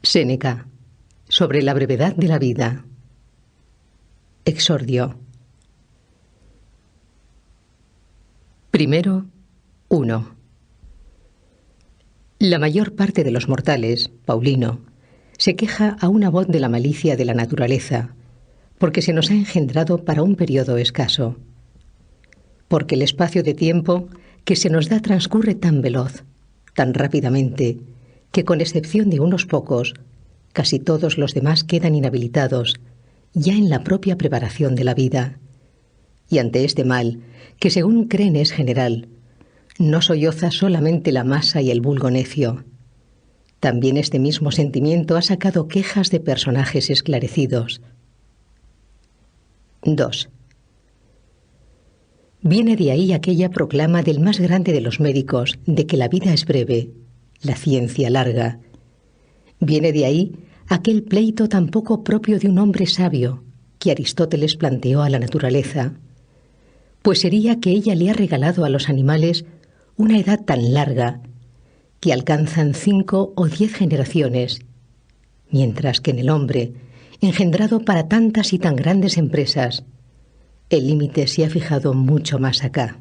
Séneca, sobre la brevedad de la vida. Exordio. Primero, 1. La mayor parte de los mortales, Paulino, se queja a una voz de la malicia de la naturaleza, porque se nos ha engendrado para un periodo escaso, porque el espacio de tiempo que se nos da transcurre tan veloz, tan rápidamente, que con excepción de unos pocos, casi todos los demás quedan inhabilitados, ya en la propia preparación de la vida. Y ante este mal, que según creen es general, no solloza solamente la masa y el vulgo necio. También este mismo sentimiento ha sacado quejas de personajes esclarecidos. 2. Viene de ahí aquella proclama del más grande de los médicos de que la vida es breve, la ciencia larga. Viene de ahí aquel pleito tan poco propio de un hombre sabio que Aristóteles planteó a la naturaleza, pues sería que ella le ha regalado a los animales una edad tan larga que alcanzan 5 o 10 generaciones, mientras que en el hombre, engendrado para tantas y tan grandes empresas, el límite se ha fijado mucho más acá.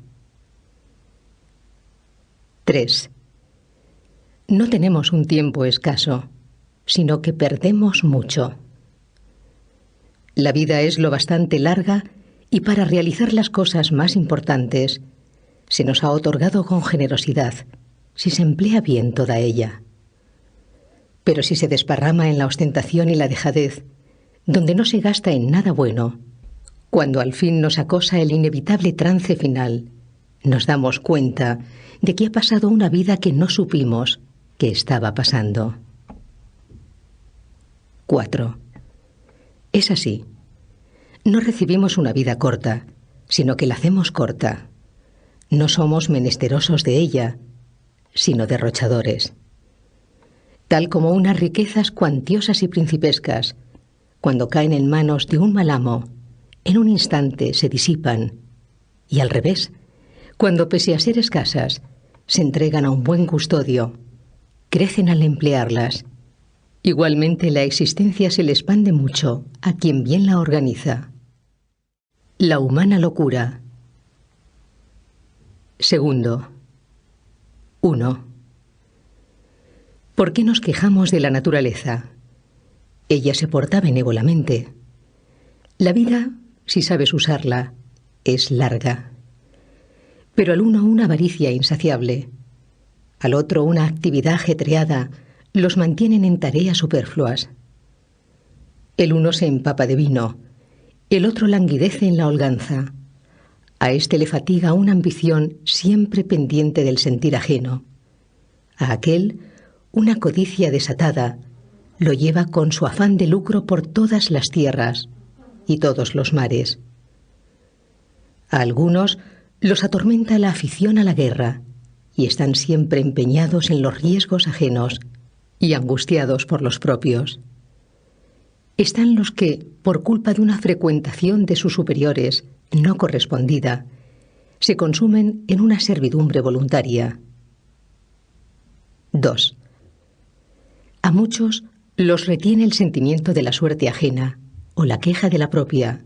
3. No tenemos un tiempo escaso, sino que perdemos mucho. La vida es lo bastante larga y para realizar las cosas más importantes se nos ha otorgado con generosidad, si se emplea bien toda ella. Pero si se desparrama en la ostentación y la dejadez, donde no se gasta en nada bueno, cuando al fin nos acosa el inevitable trance final, nos damos cuenta de que ha pasado una vida que no supimos que estaba pasando. 4. Es así. No recibimos una vida corta, sino que la hacemos corta. No somos menesterosos de ella, sino derrochadores. Tal como unas riquezas cuantiosas y principescas, cuando caen en manos de un mal amo, en un instante se disipan, y al revés, cuando pese a ser escasas, se entregan a un buen custodio, crecen al emplearlas. Igualmente la existencia se le expande mucho a quien bien la organiza. La humana locura. Segundo. 1. ¿Por qué nos quejamos de la naturaleza? Ella se porta benévolamente. La vida, si sabes usarla, es larga. Pero al uno una avaricia insaciable, al otro una actividad ajetreada, los mantienen en tareas superfluas. El uno se empapa de vino, el otro languidece en la holganza. A éste le fatiga una ambición siempre pendiente del sentir ajeno. A aquel, una codicia desatada, lo lleva con su afán de lucro por todas las tierras y todos los mares. A algunos los atormenta la afición a la guerra y están siempre empeñados en los riesgos ajenos y angustiados por los propios. Están los que, por culpa de una frecuentación de sus superiores no correspondida, se consumen en una servidumbre voluntaria. 2. A muchos los retiene el sentimiento de la suerte ajena o la queja de la propia.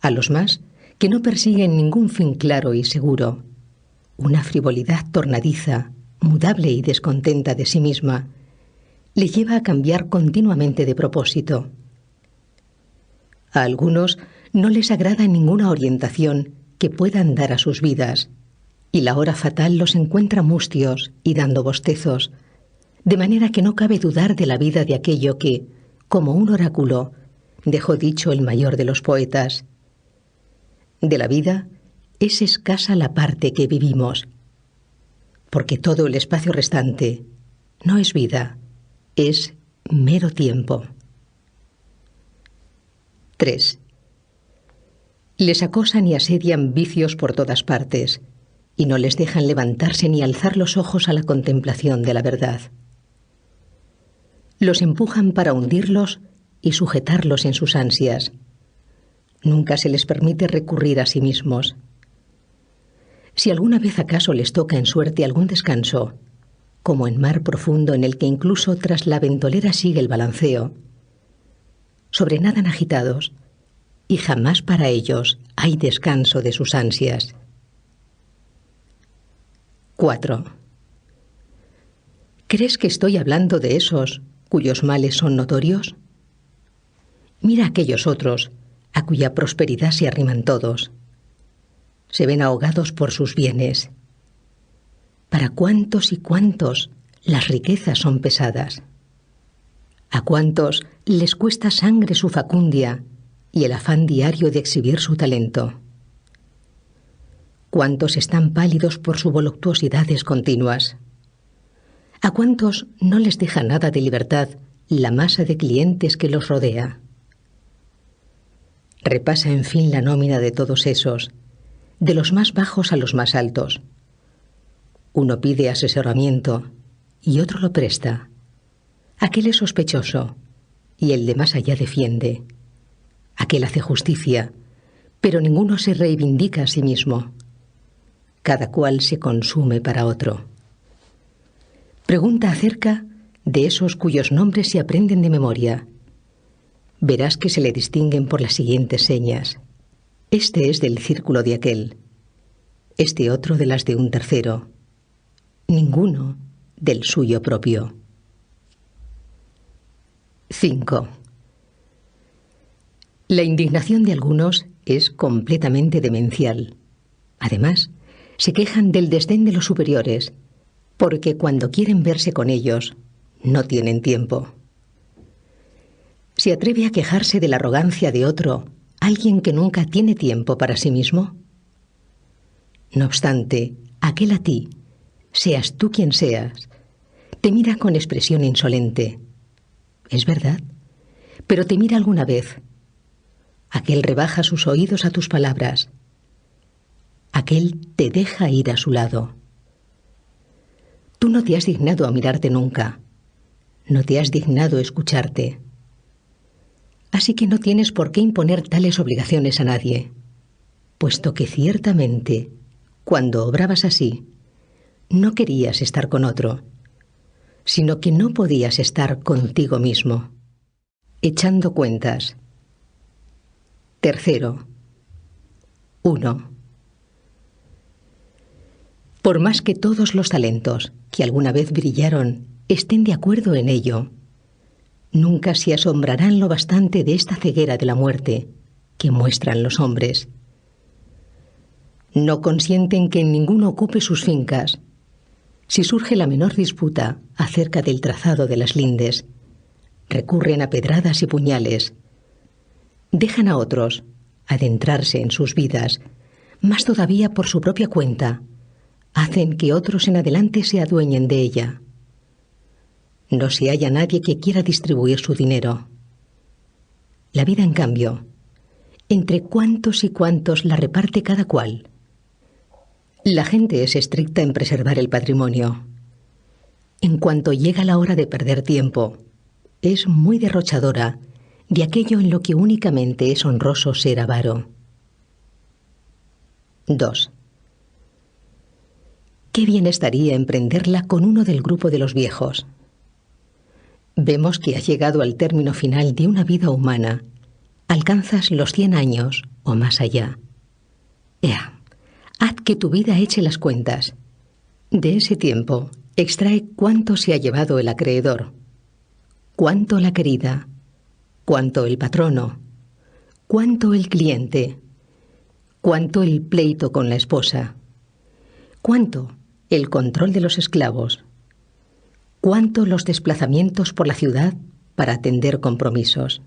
A los más, que no persiguen ningún fin claro y seguro, una frivolidad tornadiza, mudable y descontenta de sí misma, le lleva a cambiar continuamente de propósito. A algunos no les agrada ninguna orientación que puedan dar a sus vidas, y la hora fatal los encuentra mustios y dando bostezos, de manera que no cabe dudar de la vida de aquello que, como un oráculo, dejó dicho el mayor de los poetas. De la vida es escasa la parte que vivimos, porque todo el espacio restante no es vida, es mero tiempo. 3. Les acosan y asedian vicios por todas partes, y no les dejan levantarse ni alzar los ojos a la contemplación de la verdad. Los empujan para hundirlos y sujetarlos en sus ansias. Nunca se les permite recurrir a sí mismos. Si alguna vez acaso les toca en suerte algún descanso, como en mar profundo en el que incluso tras la ventolera sigue el balanceo, sobrenadan agitados, y jamás para ellos hay descanso de sus ansias. 4. ¿Crees que estoy hablando de esos cuyos males son notorios? Mira a aquellos otros, a cuya prosperidad se arriman todos. Se ven ahogados por sus bienes. ¿Para cuántos y cuántos las riquezas son pesadas? ¿A cuántos les cuesta sangre su facundia y el afán diario de exhibir su talento? ¿Cuántos están pálidos por sus voluptuosidades continuas? ¿A cuántos no les deja nada de libertad la masa de clientes que los rodea? Repasa en fin la nómina de todos esos, de los más bajos a los más altos. Uno pide asesoramiento y otro lo presta. Aquel es sospechoso y el de más allá defiende. Aquel hace justicia, pero ninguno se reivindica a sí mismo. Cada cual se consume para otro. Pregunta acerca de esos cuyos nombres se aprenden de memoria. Verás que se le distinguen por las siguientes señas. Este es del círculo de aquel, este otro de las de un tercero, ninguno del suyo propio. 5. La indignación de algunos es completamente demencial. Además, se quejan del desdén de los superiores, porque cuando quieren verse con ellos, no tienen tiempo. ¿Se atreve a quejarse de la arrogancia de otro alguien que nunca tiene tiempo para sí mismo? No obstante, aquel a ti, seas tú quien seas, te mira con expresión insolente. Es verdad, pero te mira alguna vez. Aquel rebaja sus oídos a tus palabras. Aquel te deja ir a su lado. Tú no te has dignado a mirarte nunca. No te has dignado a escucharte. Así que no tienes por qué imponer tales obligaciones a nadie, puesto que ciertamente, cuando obrabas así, no querías estar con otro, sino que no podías estar contigo mismo. Echando cuentas. 3. 1. Por más que todos los talentos que alguna vez brillaron estén de acuerdo en ello, nunca se asombrarán lo bastante de esta ceguera de la muerte que muestran los hombres. No consienten que ninguno ocupe sus fincas. Si surge la menor disputa acerca del trazado de las lindes, recurren a pedradas y puñales. Dejan a otros adentrarse en sus vidas, más todavía por su propia cuenta. Hacen que otros en adelante se adueñen de ella. No se halla nadie que quiera distribuir su dinero. La vida, en cambio, entre cuántos y cuántos la reparte cada cual. La gente es estricta en preservar el patrimonio. En cuanto llega la hora de perder tiempo, es muy derrochadora de aquello en lo que únicamente es honroso ser avaro. 2. Qué bien estaría emprenderla con uno del grupo de los viejos. Vemos que has llegado al término final de una vida humana. Alcanzas los 100 años o más allá. Ea, haz que tu vida eche las cuentas. De ese tiempo, extrae cuánto se ha llevado el acreedor, cuánto la querida, cuánto el patrono, cuánto el cliente, cuánto el pleito con la esposa, cuánto el control de los esclavos, cuánto los desplazamientos por la ciudad para atender compromisos.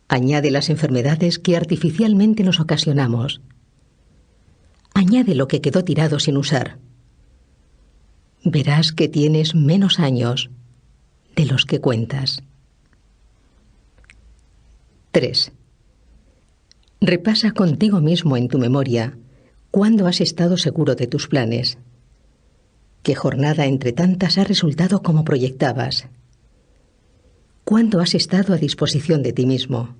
Añade las enfermedades que artificialmente nos ocasionamos. Añade lo que quedó tirado sin usar. Verás que tienes menos años de los que cuentas. 3. Repasa contigo mismo en tu memoria cuándo has estado seguro de tus planes. ¿Qué jornada entre tantas ha resultado como proyectabas? ¿Cuándo has estado a disposición de ti mismo?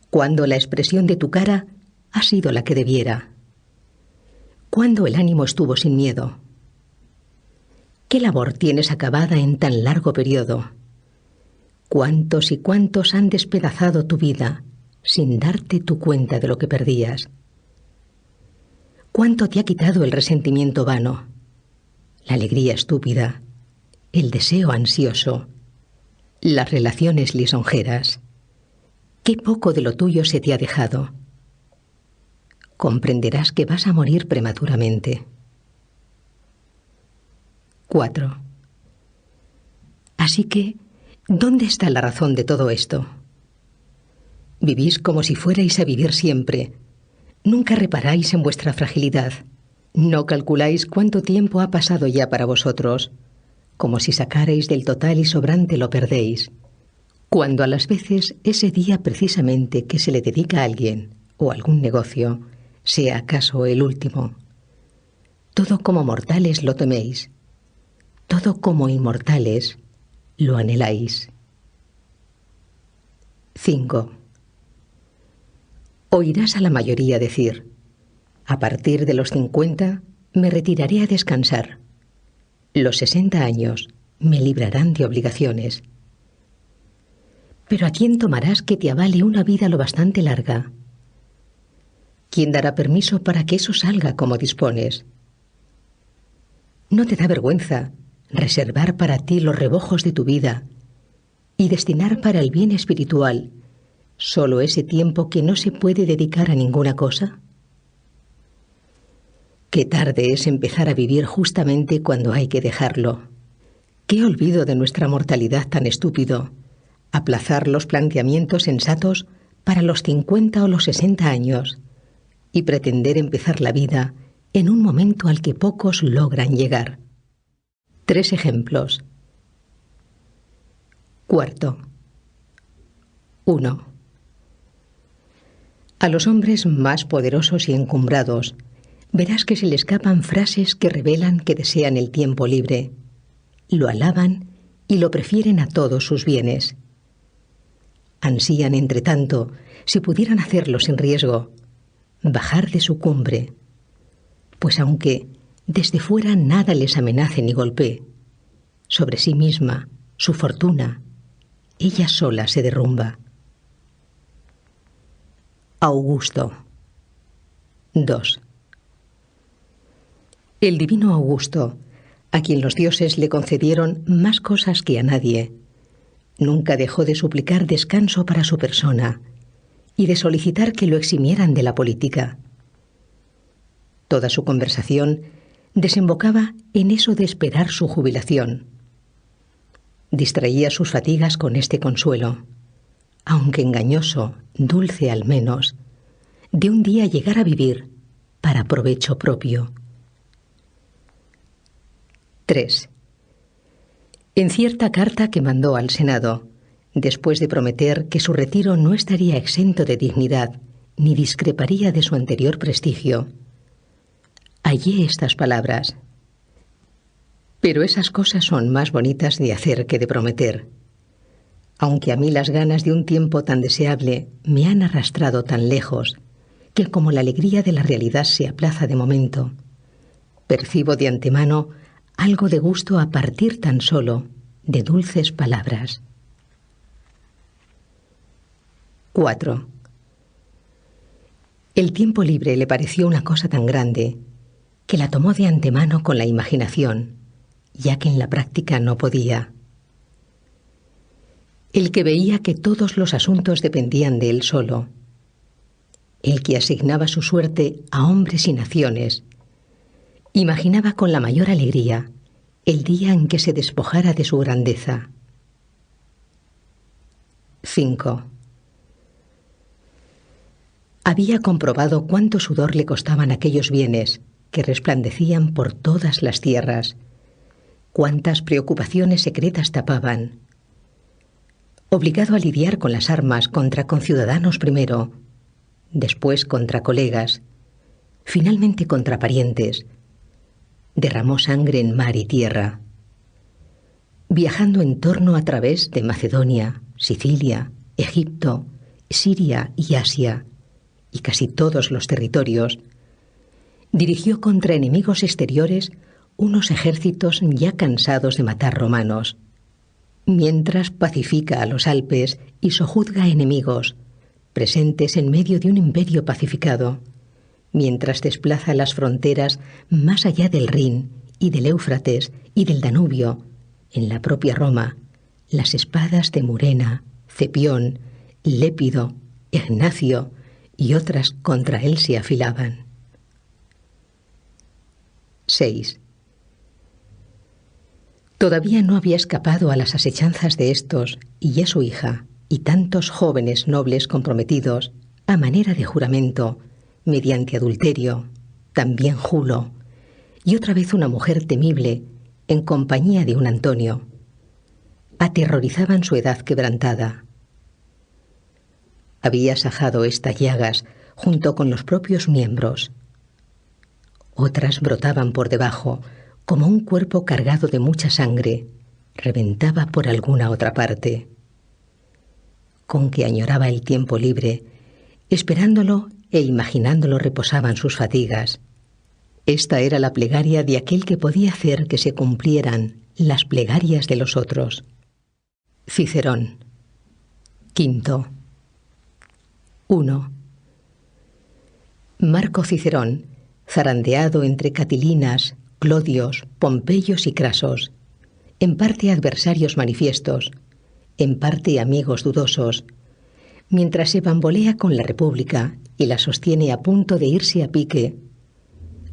¿Cuándo la expresión de tu cara ha sido la que debiera? ¿Cuándo el ánimo estuvo sin miedo? ¿Qué labor tienes acabada en tan largo periodo? ¿Cuántos y cuántos han despedazado tu vida sin darte tu cuenta de lo que perdías? ¿Cuánto te ha quitado el resentimiento vano, la alegría estúpida, el deseo ansioso, las relaciones lisonjeras? ¿Qué poco de lo tuyo se te ha dejado? Comprenderás que vas a morir prematuramente. 4. Así que, ¿dónde está la razón de todo esto? Vivís como si fuerais a vivir siempre. Nunca reparáis en vuestra fragilidad. No calculáis cuánto tiempo ha pasado ya para vosotros, como si sacarais del total y sobrante lo perdéis, cuando a las veces ese día precisamente que se le dedica a alguien o algún negocio, sea acaso el último. Todo como mortales lo teméis, todo como inmortales lo anheláis. 5. Oirás a la mayoría decir: a partir de los 50 me retiraré a descansar. Los 60 años me librarán de obligaciones. Pero ¿a quién tomarás que te avale una vida lo bastante larga? ¿Quién dará permiso para que eso salga como dispones? ¿No te da vergüenza reservar para ti los rebojos de tu vida y destinar para el bien espiritual solo ese tiempo que no se puede dedicar a ninguna cosa? Qué tarde es empezar a vivir justamente cuando hay que dejarlo. Qué olvido de nuestra mortalidad tan estúpido, aplazar los planteamientos sensatos para los 50 o los 60 años y pretender empezar la vida en un momento al que pocos logran llegar. 3 ejemplos. 4. 1. A los hombres más poderosos y encumbrados verás que se le escapan frases que revelan que desean el tiempo libre, lo alaban y lo prefieren a todos sus bienes. Ansían, entre tanto, si pudieran hacerlo sin riesgo, bajar de su cumbre, pues aunque desde fuera nada les amenace ni golpee, sobre sí misma, su fortuna, ella sola se derrumba. Augusto. 2. El divino Augusto, a quien los dioses le concedieron más cosas que a nadie, nunca dejó de suplicar descanso para su persona y de solicitar que lo eximieran de la política. Toda su conversación desembocaba en eso de esperar su jubilación. Distraía sus fatigas con este consuelo, aunque engañoso, dulce al menos, de un día llegar a vivir para provecho propio. 3. En cierta carta que mandó al Senado, después de prometer que su retiro no estaría exento de dignidad ni discreparía de su anterior prestigio, hallé estas palabras: pero esas cosas son más bonitas de hacer que de prometer, aunque a mí las ganas de un tiempo tan deseable me han arrastrado tan lejos que como la alegría de la realidad se aplaza de momento, percibo de antemano algo de gusto a partir tan solo de dulces palabras. 4. El tiempo libre le pareció una cosa tan grande que la tomó de antemano con la imaginación, ya que en la práctica no podía. El que veía que todos los asuntos dependían de él solo, el que asignaba su suerte a hombres y naciones, imaginaba con la mayor alegría el día en que se despojara de su grandeza. 5. Había comprobado cuánto sudor le costaban aquellos bienes que resplandecían por todas las tierras, cuántas preocupaciones secretas tapaban. Obligado a lidiar con las armas contra conciudadanos primero, después contra colegas, finalmente contra parientes, derramó sangre en mar y tierra. Viajando en torno a través de Macedonia, Sicilia, Egipto, Siria y Asia, y casi todos los territorios, dirigió contra enemigos exteriores unos ejércitos ya cansados de matar romanos, mientras pacifica a los Alpes y sojuzga a enemigos, presentes en medio de un imperio pacificado, mientras desplaza las fronteras más allá del Rin y del Éufrates y del Danubio, en la propia Roma, las espadas de Murena, Cepión, Lépido, Ignacio y otras contra él se afilaban. 6. Todavía no había escapado a las asechanzas de estos, y ya su hija, y tantos jóvenes nobles comprometidos, a manera de juramento, mediante adulterio, también Julo, y otra vez una mujer temible, en compañía de un Antonio. Aterrorizaban su edad quebrantada. Había sajado estas llagas junto con los propios miembros. Otras brotaban por debajo, como un cuerpo cargado de mucha sangre, reventaba por alguna otra parte. Con que añoraba el tiempo libre, esperándolo e imaginándolo reposaban sus fatigas. Esta era la plegaria de aquel que podía hacer que se cumplieran las plegarias de los otros. Cicerón. Quinto. 1. Marco Cicerón, zarandeado entre Catilinas, Clodios, Pompeyos y Crasos, en parte adversarios manifiestos, en parte amigos dudosos, mientras se bambolea con la República y la sostiene a punto de irse a pique,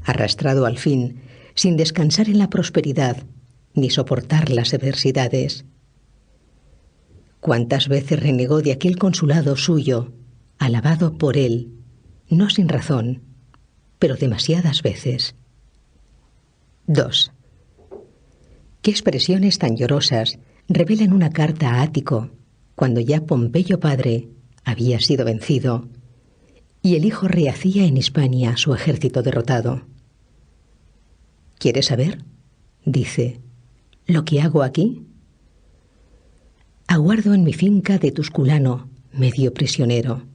arrastrado al fin, sin descansar en la prosperidad, ni soportar las adversidades. ¿Cuántas veces renegó de aquel consulado suyo, alabado por él, no sin razón, pero demasiadas veces? 2. ¿Qué expresiones tan llorosas revelan una carta a Ático, cuando ya Pompeyo padre había sido vencido, y el hijo rehacía en Hispania su ejército derrotado? ¿Quieres saber? Dice, ¿lo que hago aquí? Aguardo en mi finca de Tusculano, medio prisionero.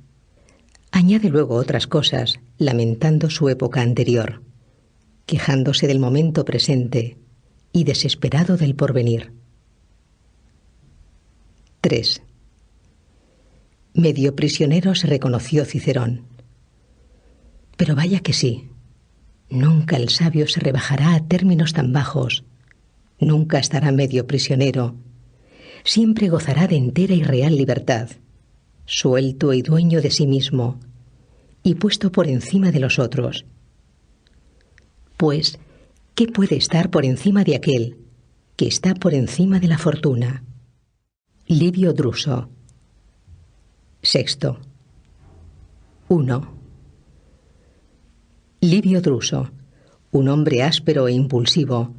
Añade luego otras cosas, lamentando su época anterior, quejándose del momento presente y desesperado del porvenir. 3. Medio prisionero se reconoció Cicerón. Pero vaya que sí, nunca el sabio se rebajará a términos tan bajos, nunca estará medio prisionero, siempre gozará de entera y real libertad, suelto y dueño de sí mismo, y puesto por encima de los otros. Pues, ¿qué puede estar por encima de aquel que está por encima de la fortuna? Livio Druso. 6. 1. Livio Druso, un hombre áspero e impulsivo,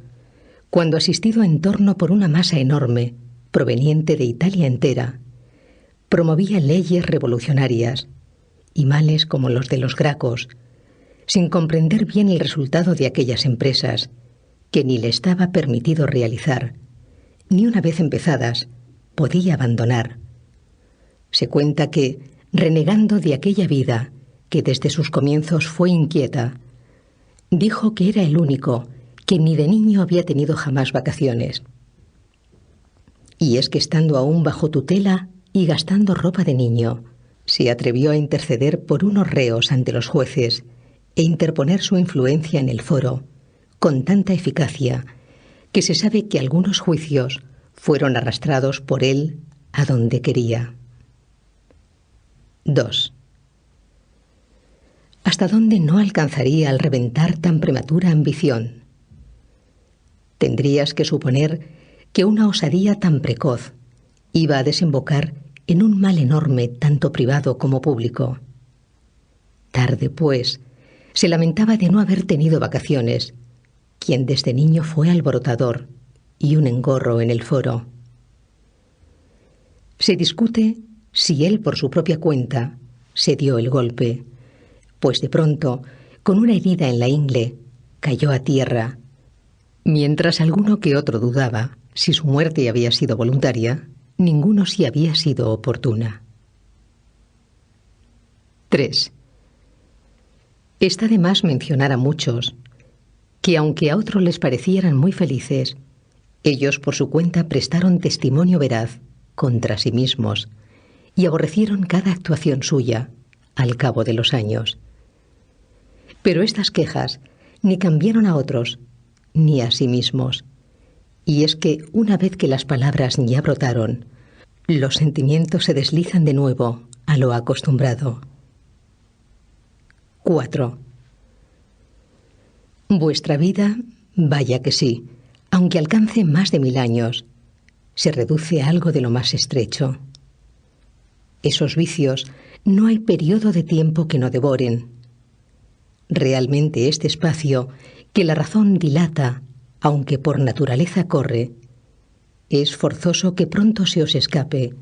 cuando asistido en torno por una masa enorme, proveniente de Italia entera, promovía leyes revolucionarias y males como los de los Gracos, sin comprender bien el resultado de aquellas empresas, que ni le estaba permitido realizar, ni una vez empezadas, podía abandonar. Se cuenta que, renegando de aquella vida, que desde sus comienzos fue inquieta, dijo que era el único que ni de niño había tenido jamás vacaciones. Y es que estando aún bajo tutela y gastando ropa de niño, se atrevió a interceder por unos reos ante los jueces e interponer su influencia en el foro, con tanta eficacia que se sabe que algunos juicios fueron arrastrados por él a donde quería. 2. ¿Hasta dónde no alcanzaría al reventar tan prematura ambición? Tendrías que suponer que una osadía tan precoz iba a desembocar en un mal enorme tanto privado como público. Tarde, pues, se lamentaba de no haber tenido vacaciones, quien desde niño fue alborotador y un engorro en el foro. Se discute si él por su propia cuenta se dio el golpe, pues de pronto, con una herida en la ingle, cayó a tierra, mientras alguno que otro dudaba si su muerte había sido voluntaria, ninguno si había sido oportuna. 3. Está de más mencionar a muchos, que aunque a otros les parecieran muy felices, ellos por su cuenta prestaron testimonio veraz contra sí mismos y aborrecieron cada actuación suya al cabo de los años. Pero estas quejas ni cambiaron a otros ni a sí mismos, y es que una vez que las palabras ya brotaron, los sentimientos se deslizan de nuevo a lo acostumbrado. 4. Vuestra vida, vaya que sí, aunque alcance más de 1000 años, se reduce a algo de lo más estrecho. Esos vicios no hay periodo de tiempo que no devoren. Realmente este espacio, que la razón dilata, aunque por naturaleza corre, es forzoso que pronto se os escape,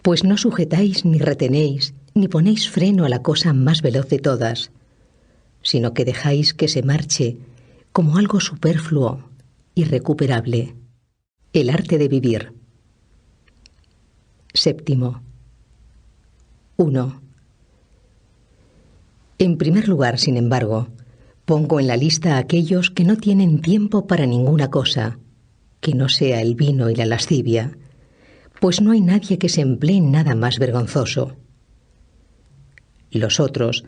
pues no sujetáis ni retenéis, ni ponéis freno a la cosa más veloz de todas, sino que dejáis que se marche como algo superfluo, irrecuperable. El arte de vivir. 7. 1. En primer lugar, sin embargo, pongo en la lista a aquellos que no tienen tiempo para ninguna cosa, que no sea el vino y la lascivia, pues no hay nadie que se emplee en nada más vergonzoso. Los otros,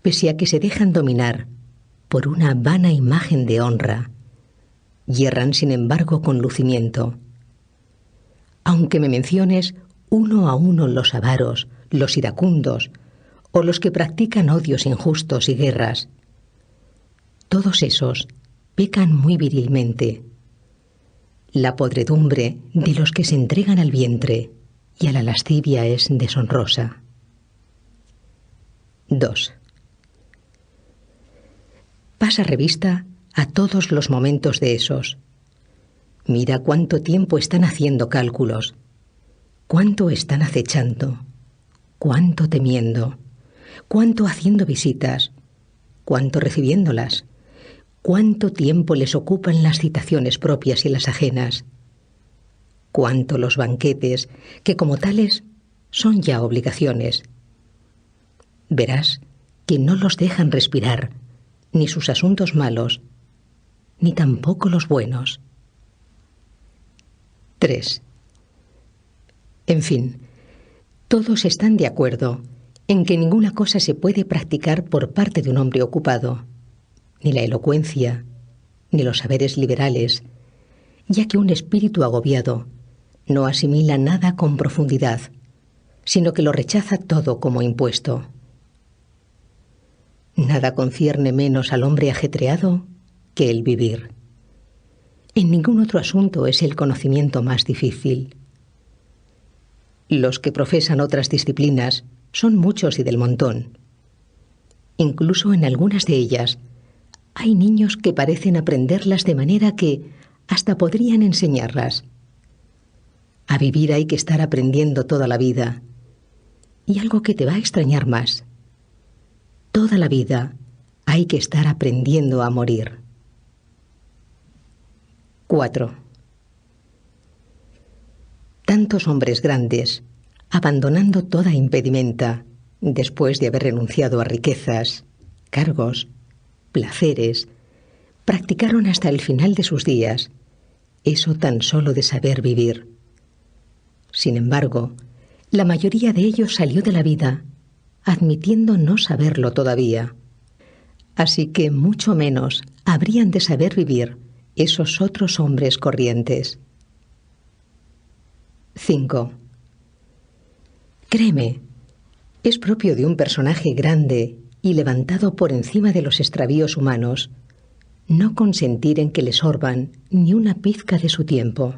pese a que se dejan dominar por una vana imagen de honra, yerran sin embargo con lucimiento. Aunque me menciones uno a uno los avaros, los iracundos, o los que practican odios injustos y guerras, todos esos pecan muy virilmente. La podredumbre de los que se entregan al vientre y a la lascivia es deshonrosa. 2. Pasa revista a todos los momentos de esos. Mira cuánto tiempo están haciendo cálculos, cuánto están acechando, cuánto temiendo, cuánto haciendo visitas, cuánto recibiéndolas, cuánto tiempo les ocupan las citaciones propias y las ajenas, cuánto los banquetes, que como tales son ya obligaciones. Verás que no los dejan respirar, ni sus asuntos malos, ni tampoco los buenos. 3. En fin, todos están de acuerdo en que ninguna cosa se puede practicar por parte de un hombre ocupado, ni la elocuencia, ni los saberes liberales, ya que un espíritu agobiado no asimila nada con profundidad, sino que lo rechaza todo como impuesto. Nada concierne menos al hombre ajetreado que el vivir. En ningún otro asunto es el conocimiento más difícil. Los que profesan otras disciplinas son muchos y del montón. Incluso en algunas de ellas hay niños que parecen aprenderlas de manera que hasta podrían enseñarlas. A vivir hay que estar aprendiendo toda la vida. Y algo que te va a extrañar más: toda la vida hay que estar aprendiendo a morir. 4. Tantos hombres grandes, abandonando toda impedimenta, después de haber renunciado a riquezas, cargos, placeres, practicaron hasta el final de sus días eso tan solo de saber vivir. Sin embargo, la mayoría de ellos salió de la vida admitiendo no saberlo todavía. Así que mucho menos habrían de saber vivir esos otros hombres corrientes. 5. Créeme, es propio de un personaje grande y levantado por encima de los extravíos humanos no consentir en que le sorban ni una pizca de su tiempo.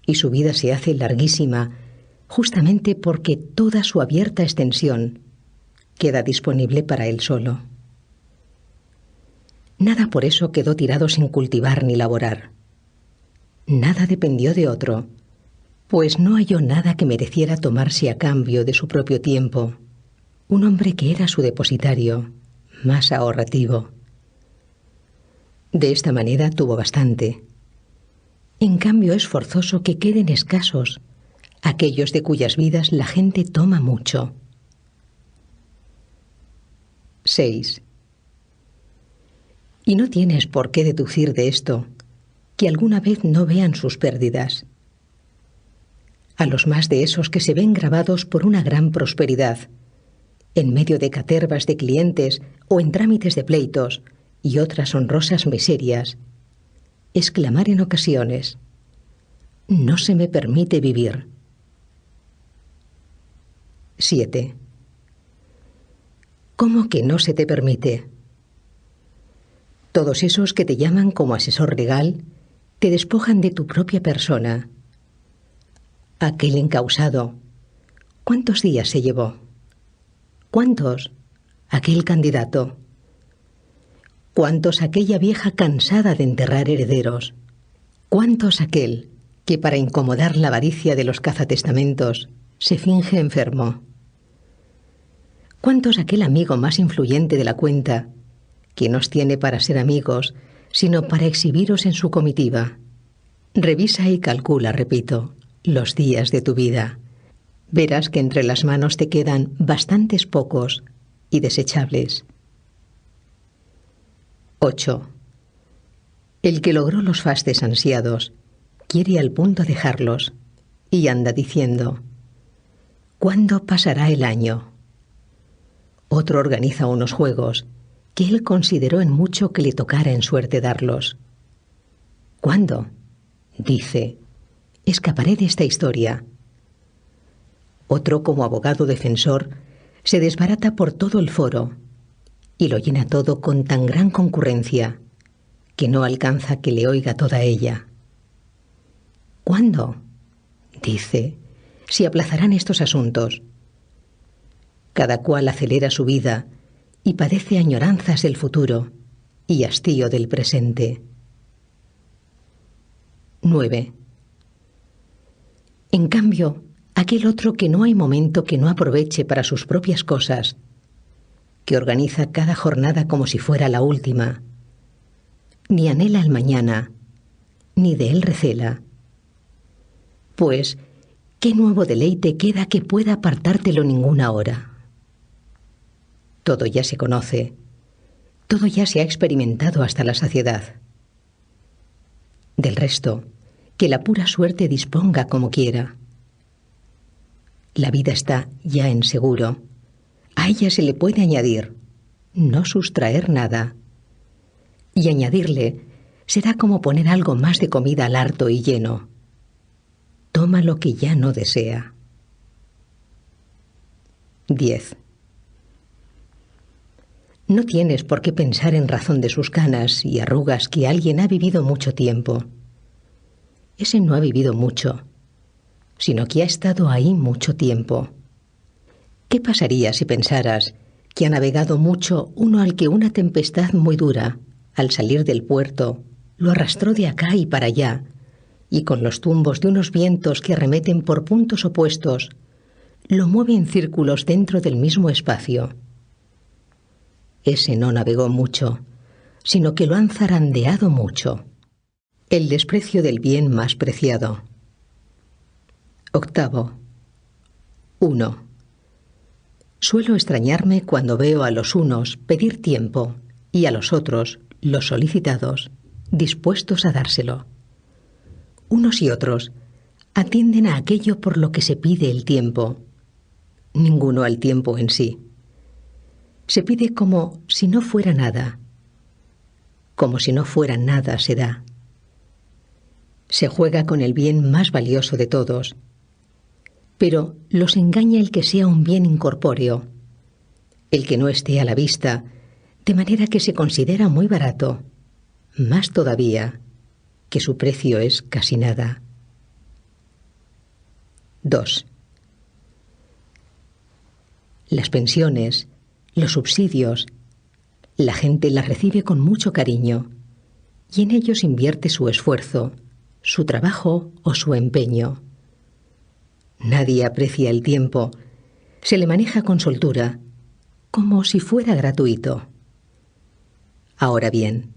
Y su vida se hace larguísima justamente porque toda su abierta extensión queda disponible para él solo. Nada por eso quedó tirado sin cultivar ni laborar. Nada dependió de otro, pues no halló nada que mereciera tomarse a cambio de su propio tiempo, un hombre que era su depositario, más ahorrativo. De esta manera tuvo bastante. En cambio es forzoso que queden escasos aquellos de cuyas vidas la gente toma mucho. 6. Y no tienes por qué deducir de esto que alguna vez no vean sus pérdidas. A los más de esos que se ven grabados por una gran prosperidad, en medio de catervas de clientes o en trámites de pleitos y otras honrosas miserias, exclamar en ocasiones: «No se me permite vivir». 7. ¿Cómo que no se te permite? Todos esos que te llaman como asesor legal te despojan de tu propia persona. Aquel encausado, ¿cuántos días se llevó? ¿Cuántos aquel candidato? ¿Cuántos aquella vieja cansada de enterrar herederos? ¿Cuántos aquel que para incomodar la avaricia de los cazatestamentos se finge enfermo? ¿Cuántos aquel amigo más influyente de la cuenta que no os tiene para ser amigos, sino para exhibiros en su comitiva? Revisa y calcula, repito, los días de tu vida. Verás que entre las manos te quedan bastantes pocos y desechables. 8. El que logró los fastes ansiados quiere al punto dejarlos y anda diciendo: ¿cuándo pasará el año? Otro organiza unos juegos que él consideró en mucho que le tocara en suerte darlos. ¿Cuándo? Dice: escaparé de esta historia. Otro, como abogado defensor, se desbarata por todo el foro y lo llena todo con tan gran concurrencia que no alcanza que le oiga toda ella. ¿Cuándo? Dice, se aplazarán estos asuntos. Cada cual acelera su vida y padece añoranzas del futuro y hastío del presente. 9. En cambio, aquel otro que no hay momento que no aproveche para sus propias cosas, que organiza cada jornada como si fuera la última, ni anhela el mañana, ni de él recela. Pues, ¿qué nuevo deleite queda que pueda apartártelo ninguna hora? Todo ya se conoce, todo ya se ha experimentado hasta la saciedad. Del resto, que la pura suerte disponga como quiera. La vida está ya en seguro. A ella se le puede añadir, no sustraer nada. Y añadirle será como poner algo más de comida al harto y lleno. Toma lo que ya no desea. 10. No tienes por qué pensar en razón de sus canas y arrugas que alguien ha vivido mucho tiempo. Ese no ha vivido mucho, sino que ha estado ahí mucho tiempo. ¿Qué pasaría si pensaras que ha navegado mucho uno al que una tempestad muy dura, al salir del puerto, lo arrastró de acá y para allá, y con los tumbos de unos vientos que arremeten por puntos opuestos, lo mueve en círculos dentro del mismo espacio? Ese no navegó mucho, sino que lo han zarandeado mucho. El desprecio del bien más preciado. 8. 1. Suelo extrañarme cuando veo a los unos pedir tiempo y a los otros, los solicitados, dispuestos a dárselo. Unos y otros atienden a aquello por lo que se pide el tiempo, ninguno al tiempo en sí. Se pide como si no fuera nada. Como si no fuera nada se da. Se juega con el bien más valioso de todos, pero los engaña el que sea un bien incorpóreo, el que no esté a la vista, de manera que se considera muy barato, más todavía, que su precio es casi nada. 2. Las pensiones, los subsidios, la gente las recibe con mucho cariño y en ellos invierte su esfuerzo, su trabajo o su empeño. Nadie aprecia el tiempo, se le maneja con soltura, como si fuera gratuito. Ahora bien,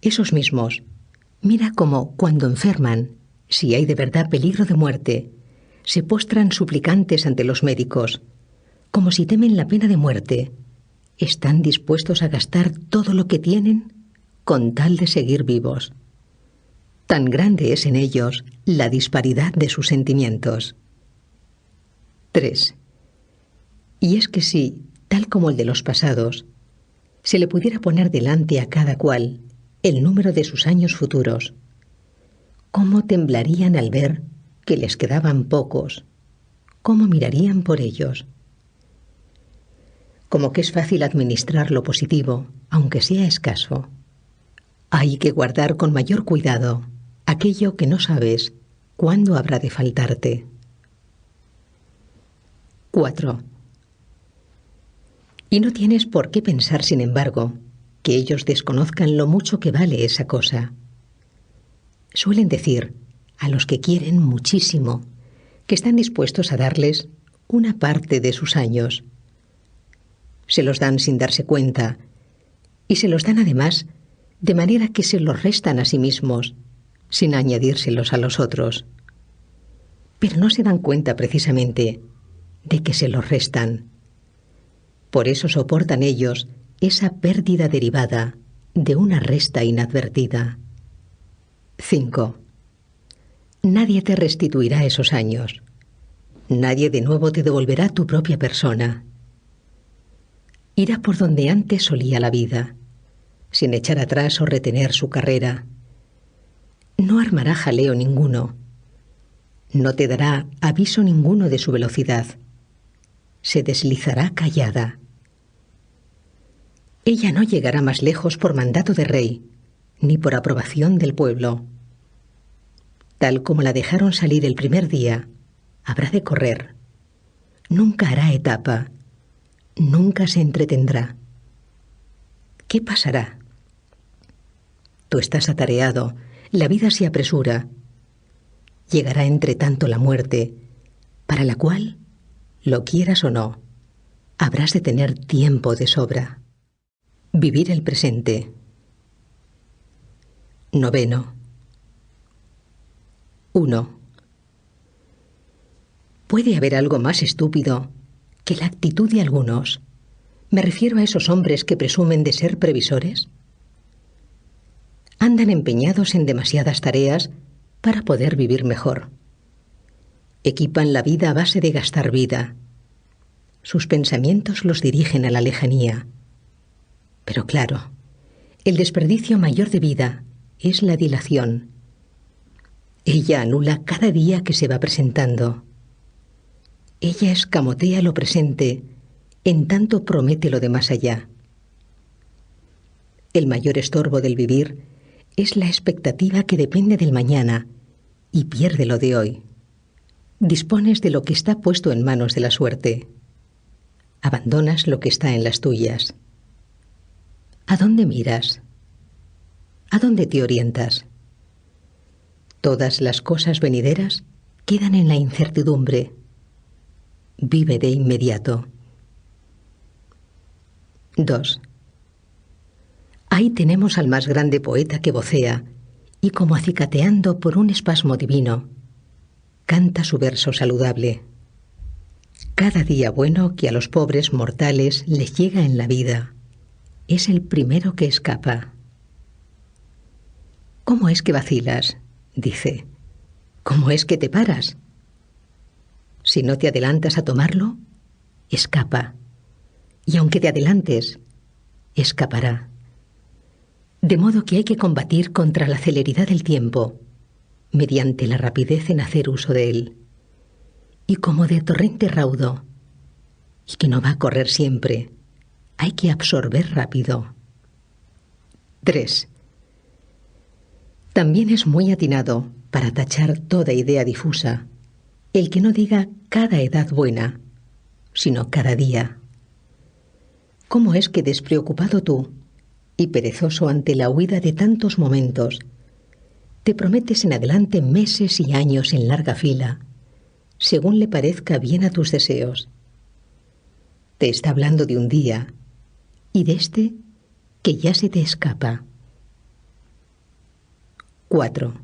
esos mismos, mira cómo cuando enferman, si hay de verdad peligro de muerte, se postran suplicantes ante los médicos, como si temen la pena de muerte, están dispuestos a gastar todo lo que tienen con tal de seguir vivos. Tan grande es en ellos la disparidad de sus sentimientos. 3. Y es que si, tal como el de los pasados, se le pudiera poner delante a cada cual el número de sus años futuros, ¿cómo temblarían al ver que les quedaban pocos? ¿Cómo mirarían por ellos? Como que es fácil administrar lo positivo, aunque sea escaso. Hay que guardar con mayor cuidado aquello que no sabes cuándo habrá de faltarte. 4. Y no tienes por qué pensar, sin embargo, que ellos desconozcan lo mucho que vale esa cosa. Suelen decir, a los que quieren muchísimo, que están dispuestos a darles una parte de sus años. Se los dan sin darse cuenta, y se los dan además de manera que se los restan a sí mismos, sin añadírselos a los otros. Pero no se dan cuenta precisamente de que se los restan. Por eso soportan ellos esa pérdida derivada de una resta inadvertida. 5. Nadie te restituirá esos años. Nadie de nuevo te devolverá tu propia persona. Irá por donde antes solía la vida, sin echar atrás o retener su carrera. No armará jaleo ninguno. No te dará aviso ninguno de su velocidad. Se deslizará callada. Ella no llegará más lejos por mandato de rey, ni por aprobación del pueblo. Tal como la dejaron salir el primer día, habrá de correr. Nunca hará etapa. Nunca se entretendrá. ¿Qué pasará? Tú estás atareado, la vida se apresura. Llegará entre tanto la muerte, para la cual, lo quieras o no, habrás de tener tiempo de sobra. Vivir el presente. 9. 1. ¿Puede haber algo más estúpido que la actitud de algunos? Me refiero a esos hombres que presumen de ser previsores. Andan empeñados en demasiadas tareas para poder vivir mejor. Equipan la vida a base de gastar vida. Sus pensamientos los dirigen a la lejanía. Pero claro, el desperdicio mayor de vida es la dilación. Ella anula cada día que se va presentando. Ella escamotea lo presente, en tanto promete lo de más allá. El mayor estorbo del vivir es la expectativa que depende del mañana y pierde lo de hoy. Dispones de lo que está puesto en manos de la suerte. Abandonas lo que está en las tuyas. ¿A dónde miras? ¿A dónde te orientas? Todas las cosas venideras quedan en la incertidumbre. Vive de inmediato. 2. Ahí tenemos al más grande poeta que vocea, y como acicateando por un espasmo divino, canta su verso saludable. Cada día bueno que a los pobres mortales les llega en la vida es el primero que escapa. ¿Cómo es que vacilas?, dice. ¿Cómo es que te paras? Si no te adelantas a tomarlo, escapa. Y aunque te adelantes, escapará. De modo que hay que combatir contra la celeridad del tiempo, mediante la rapidez en hacer uso de él. Y como de torrente raudo, y que no va a correr siempre, hay que absorber rápido. 3. También es muy atinado, para tachar toda idea difusa, el que no diga cada edad buena, sino cada día. ¿Cómo es que despreocupado tú, y perezoso ante la huida de tantos momentos, te prometes en adelante meses y años en larga fila, según le parezca bien a tus deseos? Te está hablando de un día, y de este que ya se te escapa. 4.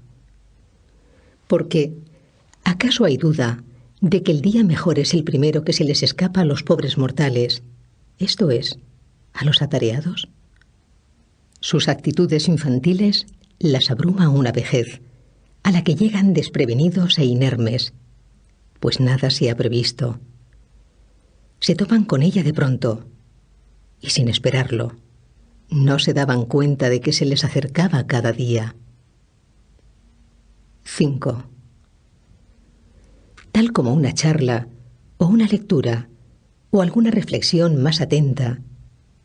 Porque, ¿acaso hay duda de que el día mejor es el primero que se les escapa a los pobres mortales, esto es, a los atareados? Sus actitudes infantiles las abruma una vejez, a la que llegan desprevenidos e inermes, pues nada se ha previsto. Se topan con ella de pronto, y sin esperarlo, no se daban cuenta de que se les acercaba cada día. 5. Tal como una charla, o una lectura, o alguna reflexión más atenta,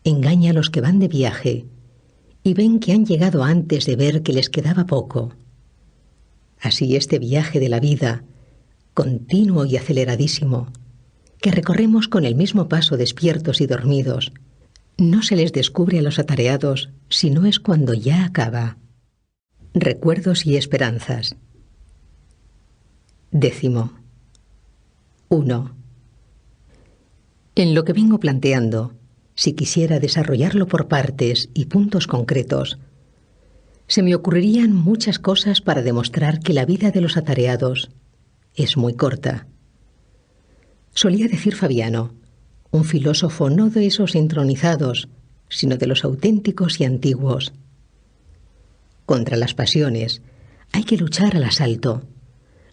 engaña a los que van de viaje y ven que han llegado antes de ver que les quedaba poco. Así este viaje de la vida, continuo y aceleradísimo, que recorremos con el mismo paso despiertos y dormidos, no se les descubre a los atareados si no es cuando ya acaba. Recuerdos y esperanzas. 10. 1. En lo que vengo planteando, si quisiera desarrollarlo por partes y puntos concretos, se me ocurrirían muchas cosas para demostrar que la vida de los atareados es muy corta. Solía decir Fabiano, un filósofo no de esos entronizados, sino de los auténticos y antiguos: contra las pasiones hay que luchar al asalto,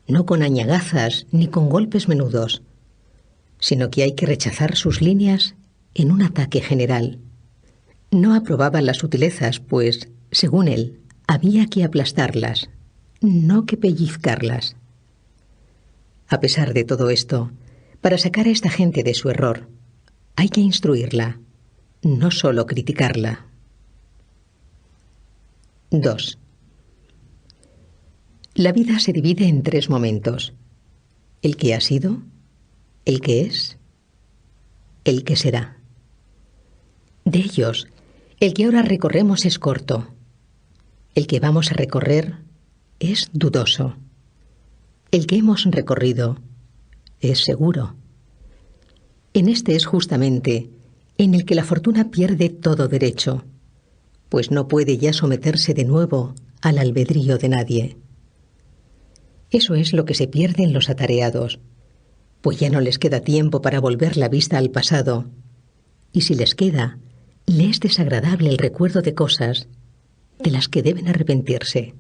no con añagazas ni con golpes menudos, sino que hay que rechazar sus líneas en un ataque general. No aprobaba las sutilezas, pues, según él, había que aplastarlas, no que pellizcarlas. A pesar de todo esto, para sacar a esta gente de su error, hay que instruirla, no solo criticarla. 2. La vida se divide en 3 momentos: el que ha sido, el que es, el que será. De ellos, el que ahora recorremos es corto. El que vamos a recorrer es dudoso. El que hemos recorrido es seguro. En este es justamente en el que la fortuna pierde todo derecho, pues no puede ya someterse de nuevo al albedrío de nadie. Eso es lo que se pierde en los atareados, pues ya no les queda tiempo para volver la vista al pasado, y si les queda, le es desagradable el recuerdo de cosas de las que deben arrepentirse.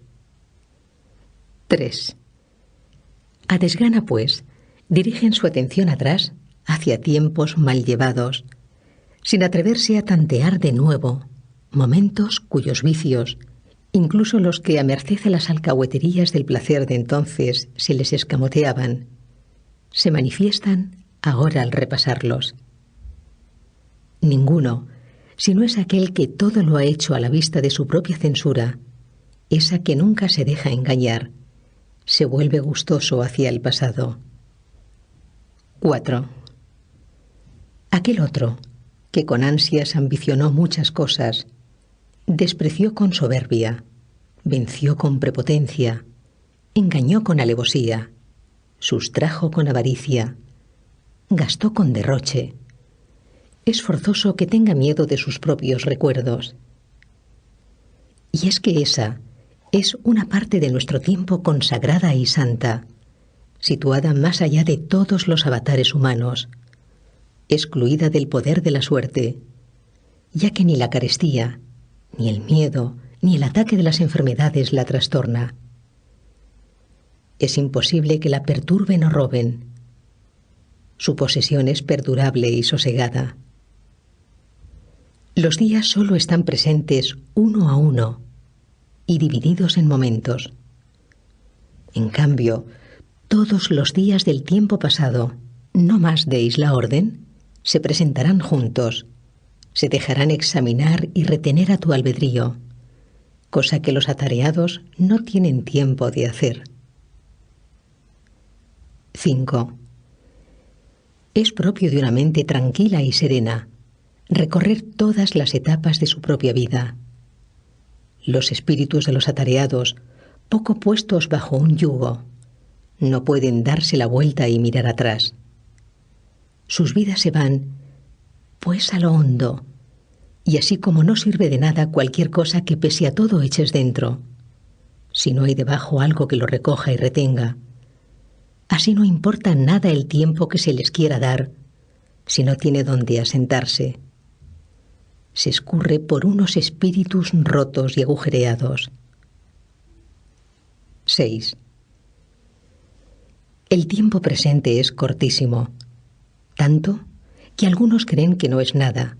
3. A desgana, pues, dirigen su atención atrás hacia tiempos mal llevados, sin atreverse a tantear de nuevo momentos cuyos vicios, incluso los que a merced de las alcahueterías del placer de entonces se les escamoteaban, se manifiestan ahora al repasarlos. Ninguno, si no es aquel que todo lo ha hecho a la vista de su propia censura, esa que nunca se deja engañar, se vuelve gustoso hacia el pasado. 4. Aquel otro, que con ansias ambicionó muchas cosas, despreció con soberbia, venció con prepotencia, engañó con alevosía, sustrajo con avaricia, gastó con derroche. Es forzoso que tenga miedo de sus propios recuerdos. Y es que esa es una parte de nuestro tiempo consagrada y santa, situada más allá de todos los avatares humanos, excluida del poder de la suerte, ya que ni la carestía, ni el miedo, ni el ataque de las enfermedades la trastorna. Es imposible que la perturben o roben. Su posesión es perdurable y sosegada. Los días solo están presentes uno a uno y divididos en momentos. En cambio, todos los días del tiempo pasado, no más deis la orden, se presentarán juntos, se dejarán examinar y retener a tu albedrío, cosa que los atareados no tienen tiempo de hacer. 5. Es propio de una mente tranquila y serena recorrer todas las etapas de su propia vida. Los espíritus de los atareados, poco puestos bajo un yugo, no pueden darse la vuelta y mirar atrás. Sus vidas se van, pues a lo hondo, y así como no sirve de nada cualquier cosa que pese a todo eches dentro, si no hay debajo algo que lo recoja y retenga, así no importa nada el tiempo que se les quiera dar, si no tiene donde asentarse. se escurre por unos espíritus rotos y agujereados. 6. El tiempo presente es cortísimo, tanto que algunos creen que no es nada,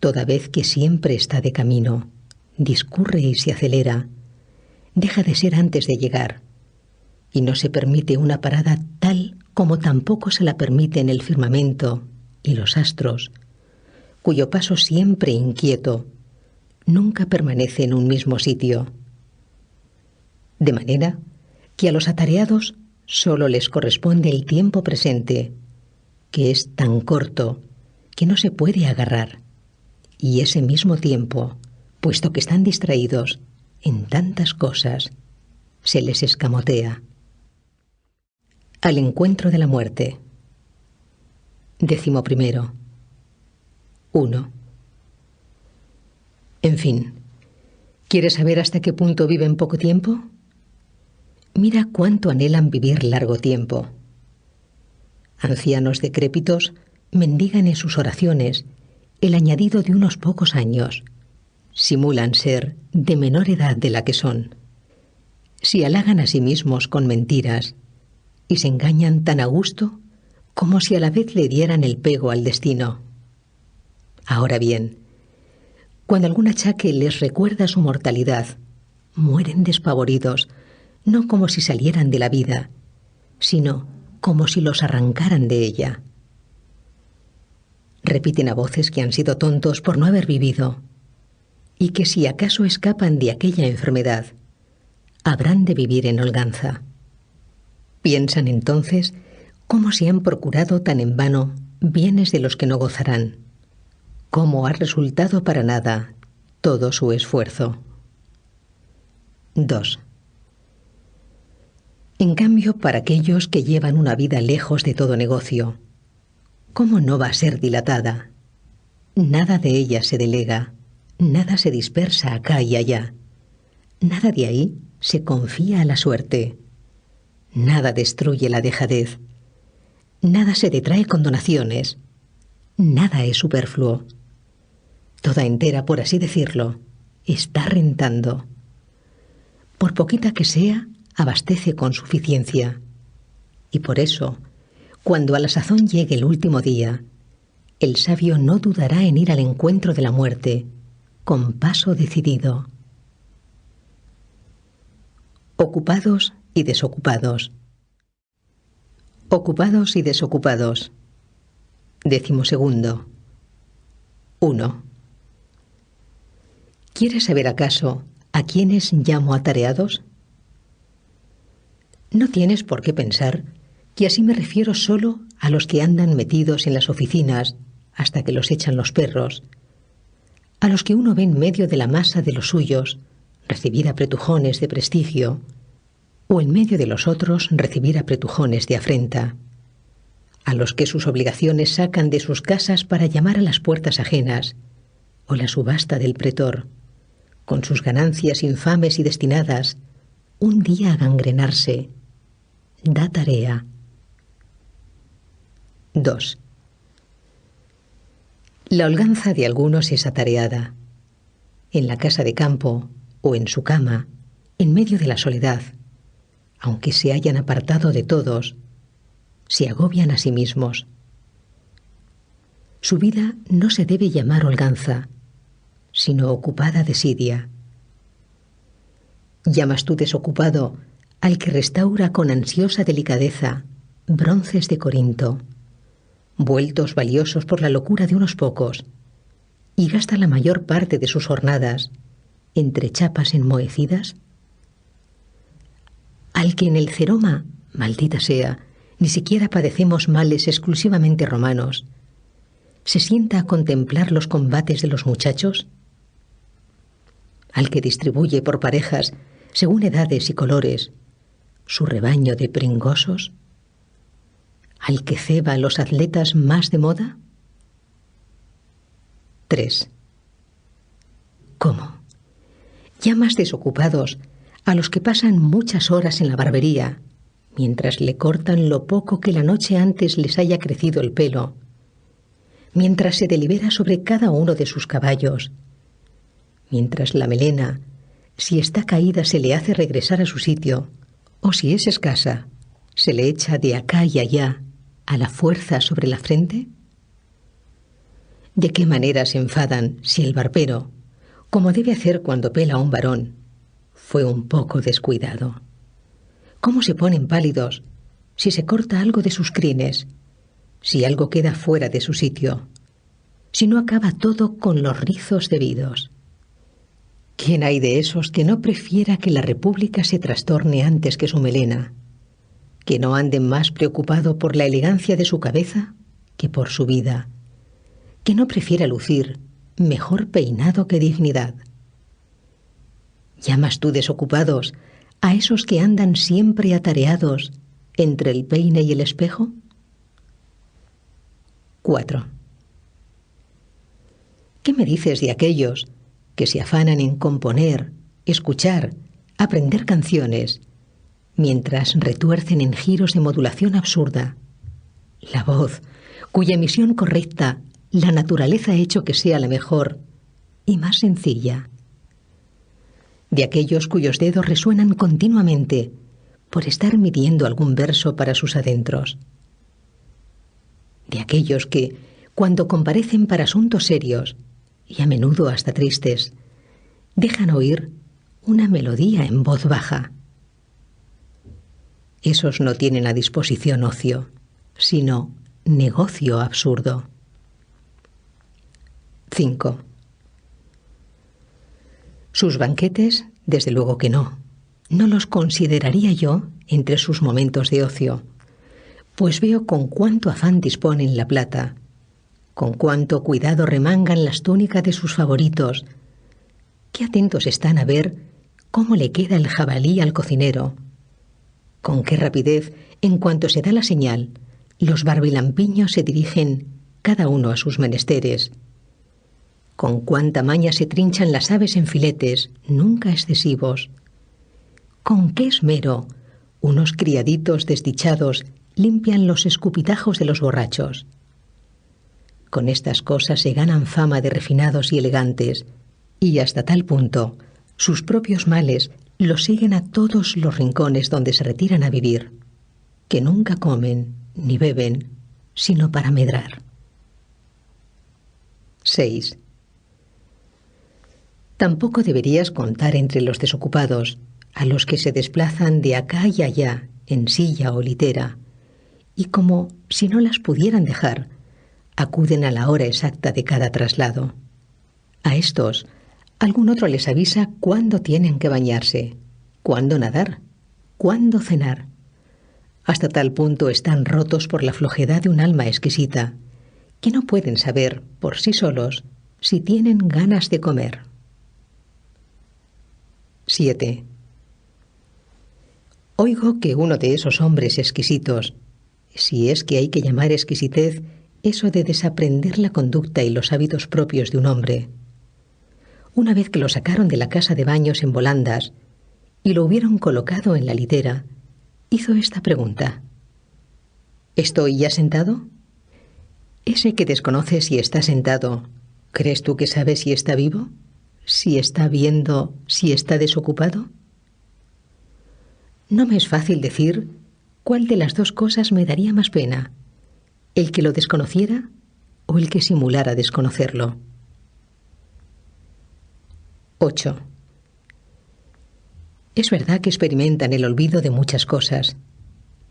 toda vez que siempre está de camino, discurre y se acelera, deja de ser antes de llegar, y no se permite una parada tal como tampoco se la permiten el firmamento y los astros, cuyo paso siempre inquieto nunca permanece en un mismo sitio. De manera que a los atareados solo les corresponde el tiempo presente, que es tan corto que no se puede agarrar, y ese mismo tiempo, puesto que están distraídos en tantas cosas, se les escamotea. Al encuentro de la muerte. 11. 1. En fin, ¿quieres saber hasta qué punto viven poco tiempo? Mira cuánto anhelan vivir largo tiempo. Ancianos decrépitos mendigan en sus oraciones el añadido de unos pocos años. Simulan ser de menor edad de la que son. Se halagan a sí mismos con mentiras y se engañan tan a gusto como si a la vez le dieran el pego al destino. Ahora bien, cuando algún achaque les recuerda su mortalidad, mueren despavoridos, no como si salieran de la vida, sino como si los arrancaran de ella. Repiten a voces que han sido tontos por no haber vivido, y que si acaso escapan de aquella enfermedad, habrán de vivir en holganza. Piensan entonces cómo se han procurado tan en vano bienes de los que no gozarán, cómo ha resultado para nada todo su esfuerzo. 2. En cambio, para aquellos que llevan una vida lejos de todo negocio, ¿cómo no va a ser dilatada? Nada de ella se delega, nada se dispersa acá y allá, nada de ahí se confía a la suerte, nada destruye la dejadez, nada se detrae con donaciones, nada es superfluo. Toda entera, por así decirlo, está rentando. Por poquita que sea, abastece con suficiencia. Y por eso, cuando a la sazón llegue el último día, el sabio no dudará en ir al encuentro de la muerte, con paso decidido. Ocupados y desocupados. Ocupados y desocupados. 12. 1. ¿Quieres saber acaso a quiénes llamo atareados? No tienes por qué pensar que así me refiero solo a los que andan metidos en las oficinas hasta que los echan los perros, a los que uno ve en medio de la masa de los suyos recibir apretujones de prestigio, o en medio de los otros recibir apretujones de afrenta, a los que sus obligaciones sacan de sus casas para llamar a las puertas ajenas, o la subasta del pretor, con sus ganancias infames y destinadas un día a gangrenarse. Da tarea. 2. La holganza de algunos es atareada. En la casa de campo o en su cama, en medio de la soledad, aunque se hayan apartado de todos, se agobian a sí mismos. Su vida no se debe llamar holganza, sino ocupada desidia. ¿Llamas tú desocupado al que restaura con ansiosa delicadeza bronces de Corinto, vueltos valiosos por la locura de unos pocos, y gasta la mayor parte de sus jornadas entre chapas enmohecidas? Al que en el ceroma, maldita sea, ni siquiera padecemos males exclusivamente romanos, ¿se sienta a contemplar los combates de los muchachos? Al que distribuye por parejas, según edades y colores, su rebaño de pringosos, al que ceba los atletas más de moda. 3. ¿Cómo? ¿Llamas desocupados a los que pasan muchas horas en la barbería, mientras le cortan lo poco que la noche antes les haya crecido el pelo, mientras se delibera sobre cada uno de sus caballos, mientras la melena, si está caída, se le hace regresar a su sitio, o si es escasa, se le echa de acá y allá a la fuerza sobre la frente? ¿De qué manera se enfadan si el barbero, como debe hacer cuando pela a un varón, fue un poco descuidado? ¿Cómo se ponen pálidos si se corta algo de sus crines, si algo queda fuera de su sitio, si no acaba todo con los rizos debidos? ¿Quién hay de esos que no prefiera que la república se trastorne antes que su melena? ¿Que no ande más preocupado por la elegancia de su cabeza que por su vida? ¿Que no prefiera lucir mejor peinado que dignidad? ¿Llamas tú desocupados a esos que andan siempre atareados entre el peine y el espejo? 4. ¿Qué me dices de aquellos que se afanan en componer, escuchar, aprender canciones, mientras retuercen en giros de modulación absurda la voz, cuya emisión correcta la naturaleza ha hecho que sea la mejor y más sencilla? De aquellos cuyos dedos resuenan continuamente por estar midiendo algún verso para sus adentros. De aquellos que, cuando comparecen para asuntos serios, y a menudo hasta tristes, dejan oír una melodía en voz baja. Esos no tienen a disposición ocio, sino negocio absurdo. 5. Sus banquetes, desde luego que no. No los consideraría yo entre sus momentos de ocio, pues veo con cuánto afán disponen la plata, con cuánto cuidado remangan las túnicas de sus favoritos, qué atentos están a ver cómo le queda el jabalí al cocinero, con qué rapidez, en cuanto se da la señal, los barbilampiños se dirigen cada uno a sus menesteres, con cuánta maña se trinchan las aves en filetes, nunca excesivos, con qué esmero unos criaditos desdichados limpian los escupitajos de los borrachos. Con estas cosas se ganan fama de refinados y elegantes, y hasta tal punto sus propios males los siguen a todos los rincones donde se retiran a vivir, que nunca comen ni beben, sino para medrar. 6. Tampoco deberías contar entre los desocupados a los que se desplazan de acá y allá en silla o litera, y como si no las pudieran dejar, acuden a la hora exacta de cada traslado. A estos, algún otro les avisa cuándo tienen que bañarse, cuándo nadar, cuándo cenar. Hasta tal punto están rotos por la flojedad de un alma exquisita, que no pueden saber, por sí solos, si tienen ganas de comer. 7. Oigo que uno de esos hombres exquisitos, si es que hay que llamar exquisitez eso de desaprender la conducta y los hábitos propios de un hombre, una vez que lo sacaron de la casa de baños en volandas y lo hubieron colocado en la litera, hizo esta pregunta: ¿estoy ya sentado? Ese que desconoce si está sentado, ¿crees tú que sabe si está vivo? ¿Si está viendo, si está desocupado? No me es fácil decir cuál de las dos cosas me daría más pena, el que lo desconociera o el que simulara desconocerlo. 8. Es verdad que experimentan el olvido de muchas cosas,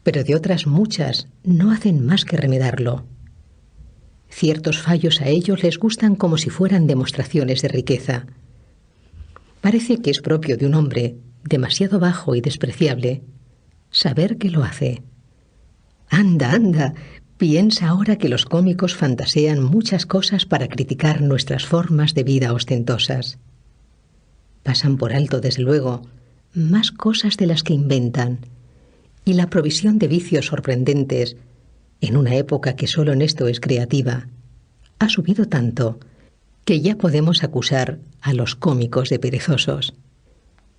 pero de otras muchas no hacen más que remedarlo. Ciertos fallos a ellos les gustan como si fueran demostraciones de riqueza. Parece que es propio de un hombre demasiado bajo y despreciable saber que lo hace. Anda, anda, piensa ahora que los cómicos fantasean muchas cosas para criticar nuestras formas de vida ostentosas. Pasan por alto, desde luego, más cosas de las que inventan, y la provisión de vicios sorprendentes, en una época que solo en esto es creativa, ha subido tanto que ya podemos acusar a los cómicos de perezosos.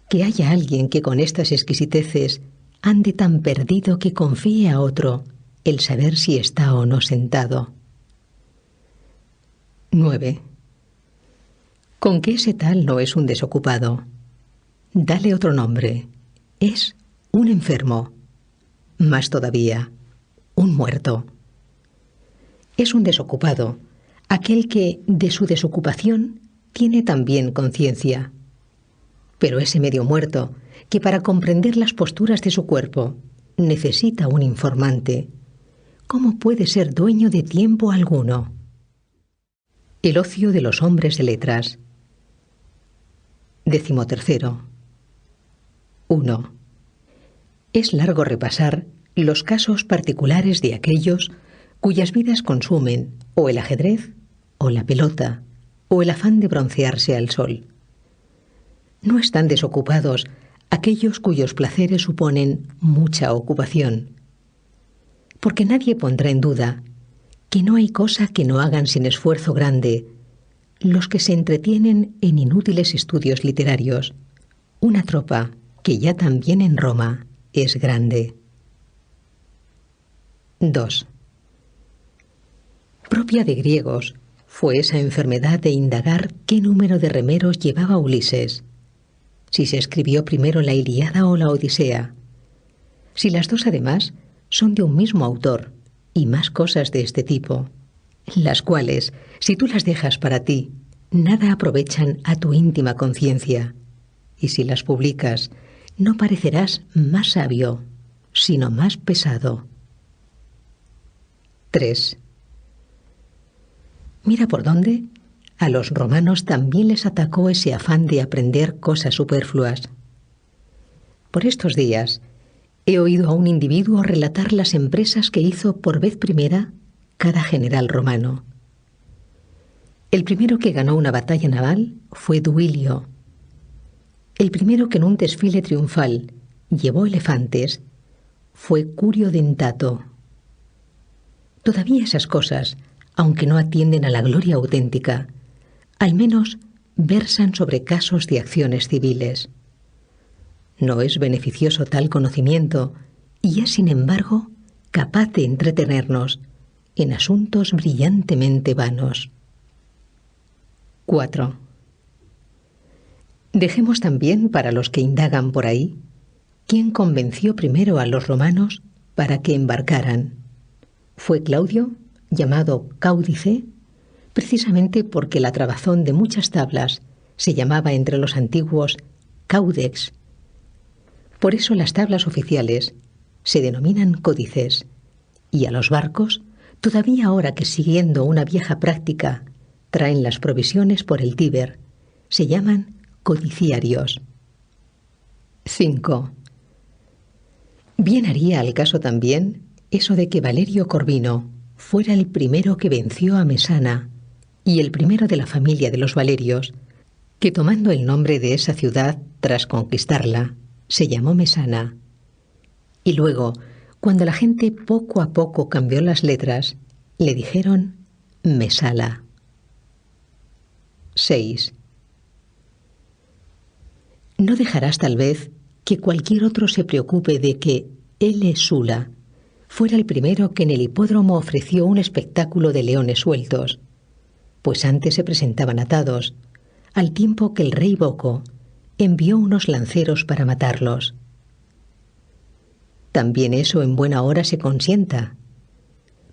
Que haya alguien que con estas exquisiteces ande tan perdido que confíe a otro el saber si está o no sentado. 9. Con que ese tal no es un desocupado. Dale otro nombre. Es un enfermo. Más todavía, un muerto. Es un desocupado, aquel que de su desocupación tiene también conciencia. Pero ese medio muerto, que para comprender las posturas de su cuerpo necesita un informante, ¿cómo puede ser dueño de tiempo alguno? El ocio de los hombres de letras. 13. 1. Es largo repasar los casos particulares de aquellos cuyas vidas consumen o el ajedrez, o la pelota, o el afán de broncearse al sol. No están desocupados aquellos cuyos placeres suponen mucha ocupación, porque nadie pondrá en duda que no hay cosa que no hagan sin esfuerzo grande los que se entretienen en inútiles estudios literarios, una tropa que ya también en Roma es grande. 2. Propia de griegos fue esa enfermedad de indagar qué número de remeros llevaba Ulises, si se escribió primero la Ilíada o la Odisea, si las dos además son de un mismo autor, y más cosas de este tipo, las cuales, si tú las dejas para ti, nada aprovechan a tu íntima conciencia, y si las publicas, no parecerás más sabio, sino más pesado. 3. Mira por dónde a los romanos también les atacó ese afán de aprender cosas superfluas. Por estos días he oído a un individuo relatar las empresas que hizo por vez primera cada general romano. El primero que ganó una batalla naval fue Duilio. El primero que en un desfile triunfal llevó elefantes fue Curio Dentato. Todavía esas cosas, aunque no atienden a la gloria auténtica, al menos versan sobre casos de acciones civiles. No es beneficioso tal conocimiento y es, sin embargo, capaz de entretenernos en asuntos brillantemente vanos. 4. Dejemos también para los que indagan por ahí quién convenció primero a los romanos para que embarcaran. Fue Claudio, llamado Cáudice, precisamente porque la trabazón de muchas tablas se llamaba entre los antiguos Caudex. Por eso las tablas oficiales se denominan códices, y a los barcos, todavía ahora que siguiendo una vieja práctica traen las provisiones por el Tíber, se llaman codiciarios. 5. Bien haría al caso también eso de que Valerio Corvino fuera el primero que venció a Mesana y el primero de la familia de los Valerios, que tomando el nombre de esa ciudad tras conquistarla, se llamó Mesana. Y luego, cuando la gente poco a poco cambió las letras, le dijeron Mesala. 6. No dejarás tal vez que cualquier otro se preocupe de que L. Sula fuera el primero que en el hipódromo ofreció un espectáculo de leones sueltos, pues antes se presentaban atados, al tiempo que el rey Boco envió unos lanceros para matarlos. También eso en buena hora se consienta.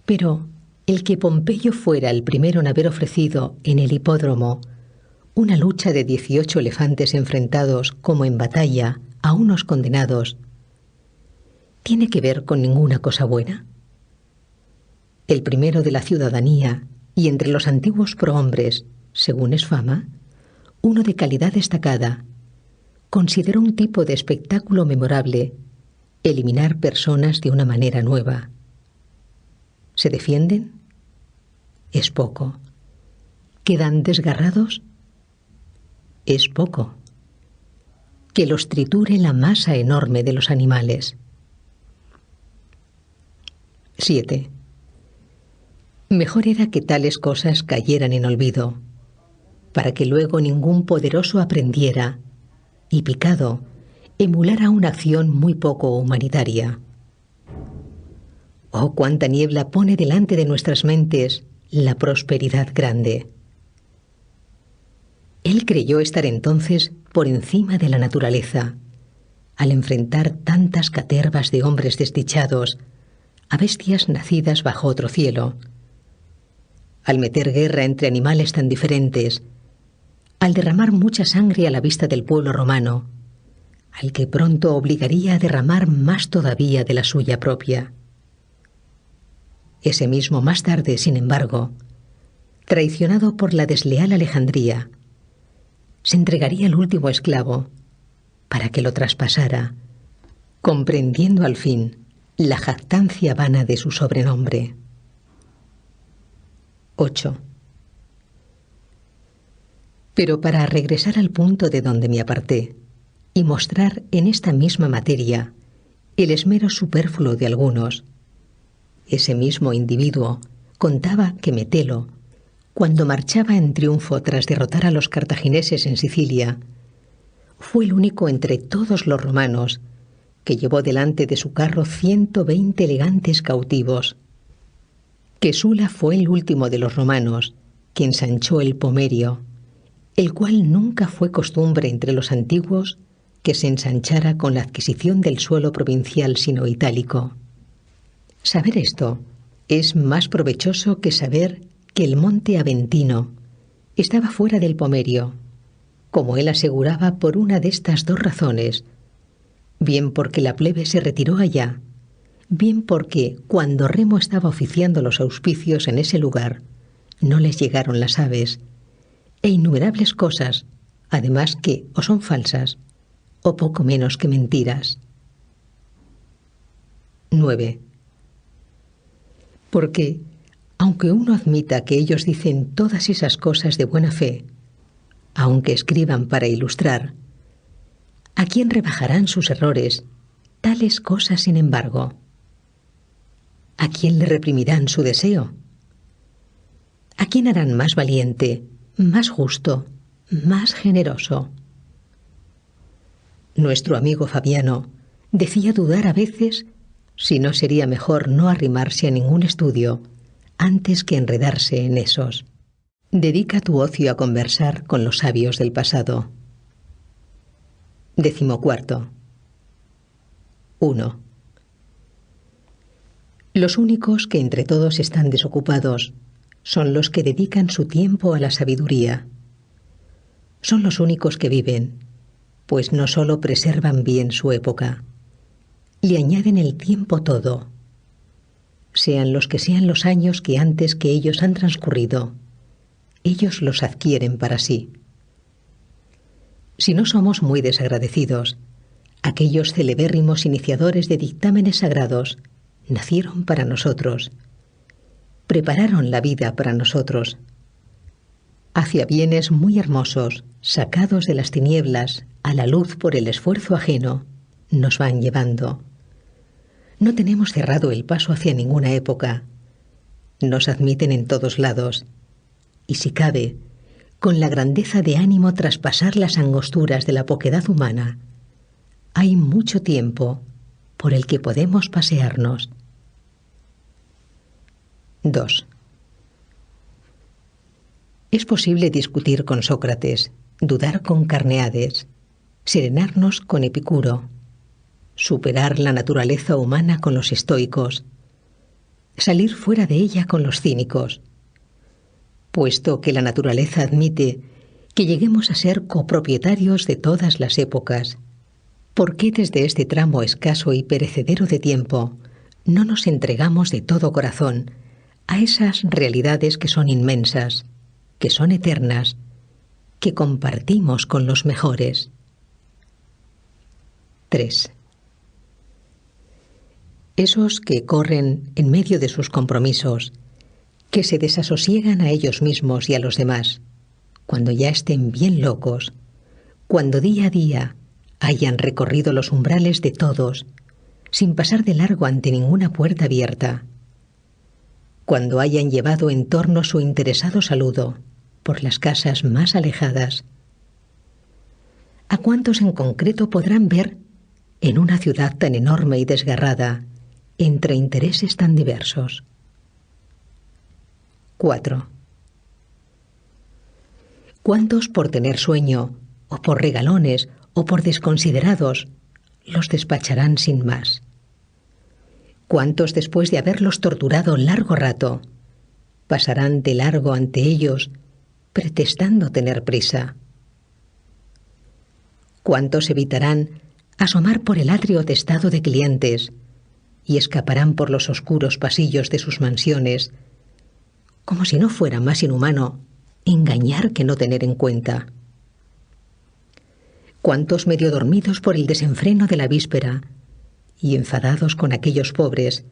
Pero el que Pompeyo fuera el primero en haber ofrecido en el hipódromo una lucha de 18 elefantes enfrentados como en batalla a unos condenados, ¿tiene que ver con ninguna cosa buena? El primero de la ciudadanía y entre los antiguos prohombres, según es fama, uno de calidad destacada, consideró un tipo de espectáculo memorable eliminar personas de una manera nueva. ¿Se defienden? Es poco. ¿Quedan desgarrados? Es poco. Que los triture la masa enorme de los animales. 7. Mejor era que tales cosas cayeran en olvido, para que luego ningún poderoso aprendiera y, picado, emulara una acción muy poco humanitaria. Oh, cuánta niebla pone delante de nuestras mentes la prosperidad grande. Él creyó estar entonces por encima de la naturaleza, al enfrentar tantas catervas de hombres desdichados, a bestias nacidas bajo otro cielo, al meter guerra entre animales tan diferentes, al derramar mucha sangre a la vista del pueblo romano, al que pronto obligaría a derramar más todavía de la suya propia. Ese mismo más tarde, sin embargo, traicionado por la desleal Alejandría, se entregaría al último esclavo para que lo traspasara, comprendiendo al fin la jactancia vana de su sobrenombre. 8. Pero para regresar al punto de donde me aparté y mostrar en esta misma materia el esmero superfluo de algunos, ese mismo individuo contaba que Metelo, cuando marchaba en triunfo tras derrotar a los cartagineses en Sicilia, fue el único entre todos los romanos que llevó delante de su carro 120 elegantes cautivos, que Sula fue el último de los romanos que ensanchó el Pomerio, el cual nunca fue costumbre entre los antiguos que se ensanchara con la adquisición del suelo provincial sino itálico. Saber esto es más provechoso que saber que el monte Aventino estaba fuera del Pomerio, como él aseguraba por una de estas dos razones, bien porque la plebe se retiró allá, bien porque, cuando Remo estaba oficiando los auspicios en ese lugar, no les llegaron las aves, e innumerables cosas, además que o son falsas, o poco menos que mentiras. 9. Porque, aunque uno admita que ellos dicen todas esas cosas de buena fe, aunque escriban para ilustrar, ¿a quién rebajarán sus errores tales cosas sin embargo? ¿A quién le reprimirán su deseo? ¿A quién harán más valiente, más justo, más generoso? Nuestro amigo Fabiano decía dudar a veces si no sería mejor no arrimarse a ningún estudio antes que enredarse en esos. Dedica tu ocio a conversar con los sabios del pasado. 14. 1. Los únicos que entre todos están desocupados son los que dedican su tiempo a la sabiduría. Son los únicos que viven, pues no solo preservan bien su época, le añaden el tiempo todo, sean los que sean los años que antes que ellos han transcurrido, ellos los adquieren para sí. Si no somos muy desagradecidos, aquellos celebérrimos iniciadores de dictámenes sagrados nacieron para nosotros, prepararon la vida para nosotros, hacia bienes muy hermosos, sacados de las tinieblas a la luz por el esfuerzo ajeno, nos van llevando. No tenemos cerrado el paso hacia ninguna época. Nos admiten en todos lados, y si cabe, con la grandeza de ánimo traspasar las angosturas de la poquedad humana, hay mucho tiempo por el que podemos pasearnos. 2. Es posible discutir con Sócrates, dudar con Carneades, serenarnos con Epicuro, superar la naturaleza humana con los estoicos, salir fuera de ella con los cínicos, puesto que la naturaleza admite que lleguemos a ser copropietarios de todas las épocas. ¿Por qué desde este tramo escaso y perecedero de tiempo no nos entregamos de todo corazón a esas realidades que son inmensas, que son eternas, que compartimos con los mejores? 3. Esos que corren en medio de sus compromisos, que se desasosiegan a ellos mismos y a los demás, cuando ya estén bien locos, cuando día a día hayan recorrido los umbrales de todos, sin pasar de largo ante ninguna puerta abierta, cuando hayan llevado en torno su interesado saludo por las casas más alejadas, ¿a cuántos en concreto podrán ver en una ciudad tan enorme y desgarrada, entre intereses tan diversos? 4. ¿Cuántos por tener sueño, o por regalones, o por desconsiderados, los despacharán sin más? ¿Cuántos después de haberlos torturado largo rato, pasarán de largo ante ellos, pretextando tener prisa? ¿Cuántos evitarán asomar por el atrio atestado de clientes y escaparán por los oscuros pasillos de sus mansiones, como si no fuera más inhumano engañar que no tener en cuenta? ¿Cuántos medio dormidos por el desenfreno de la víspera y enfadados con aquellos pobres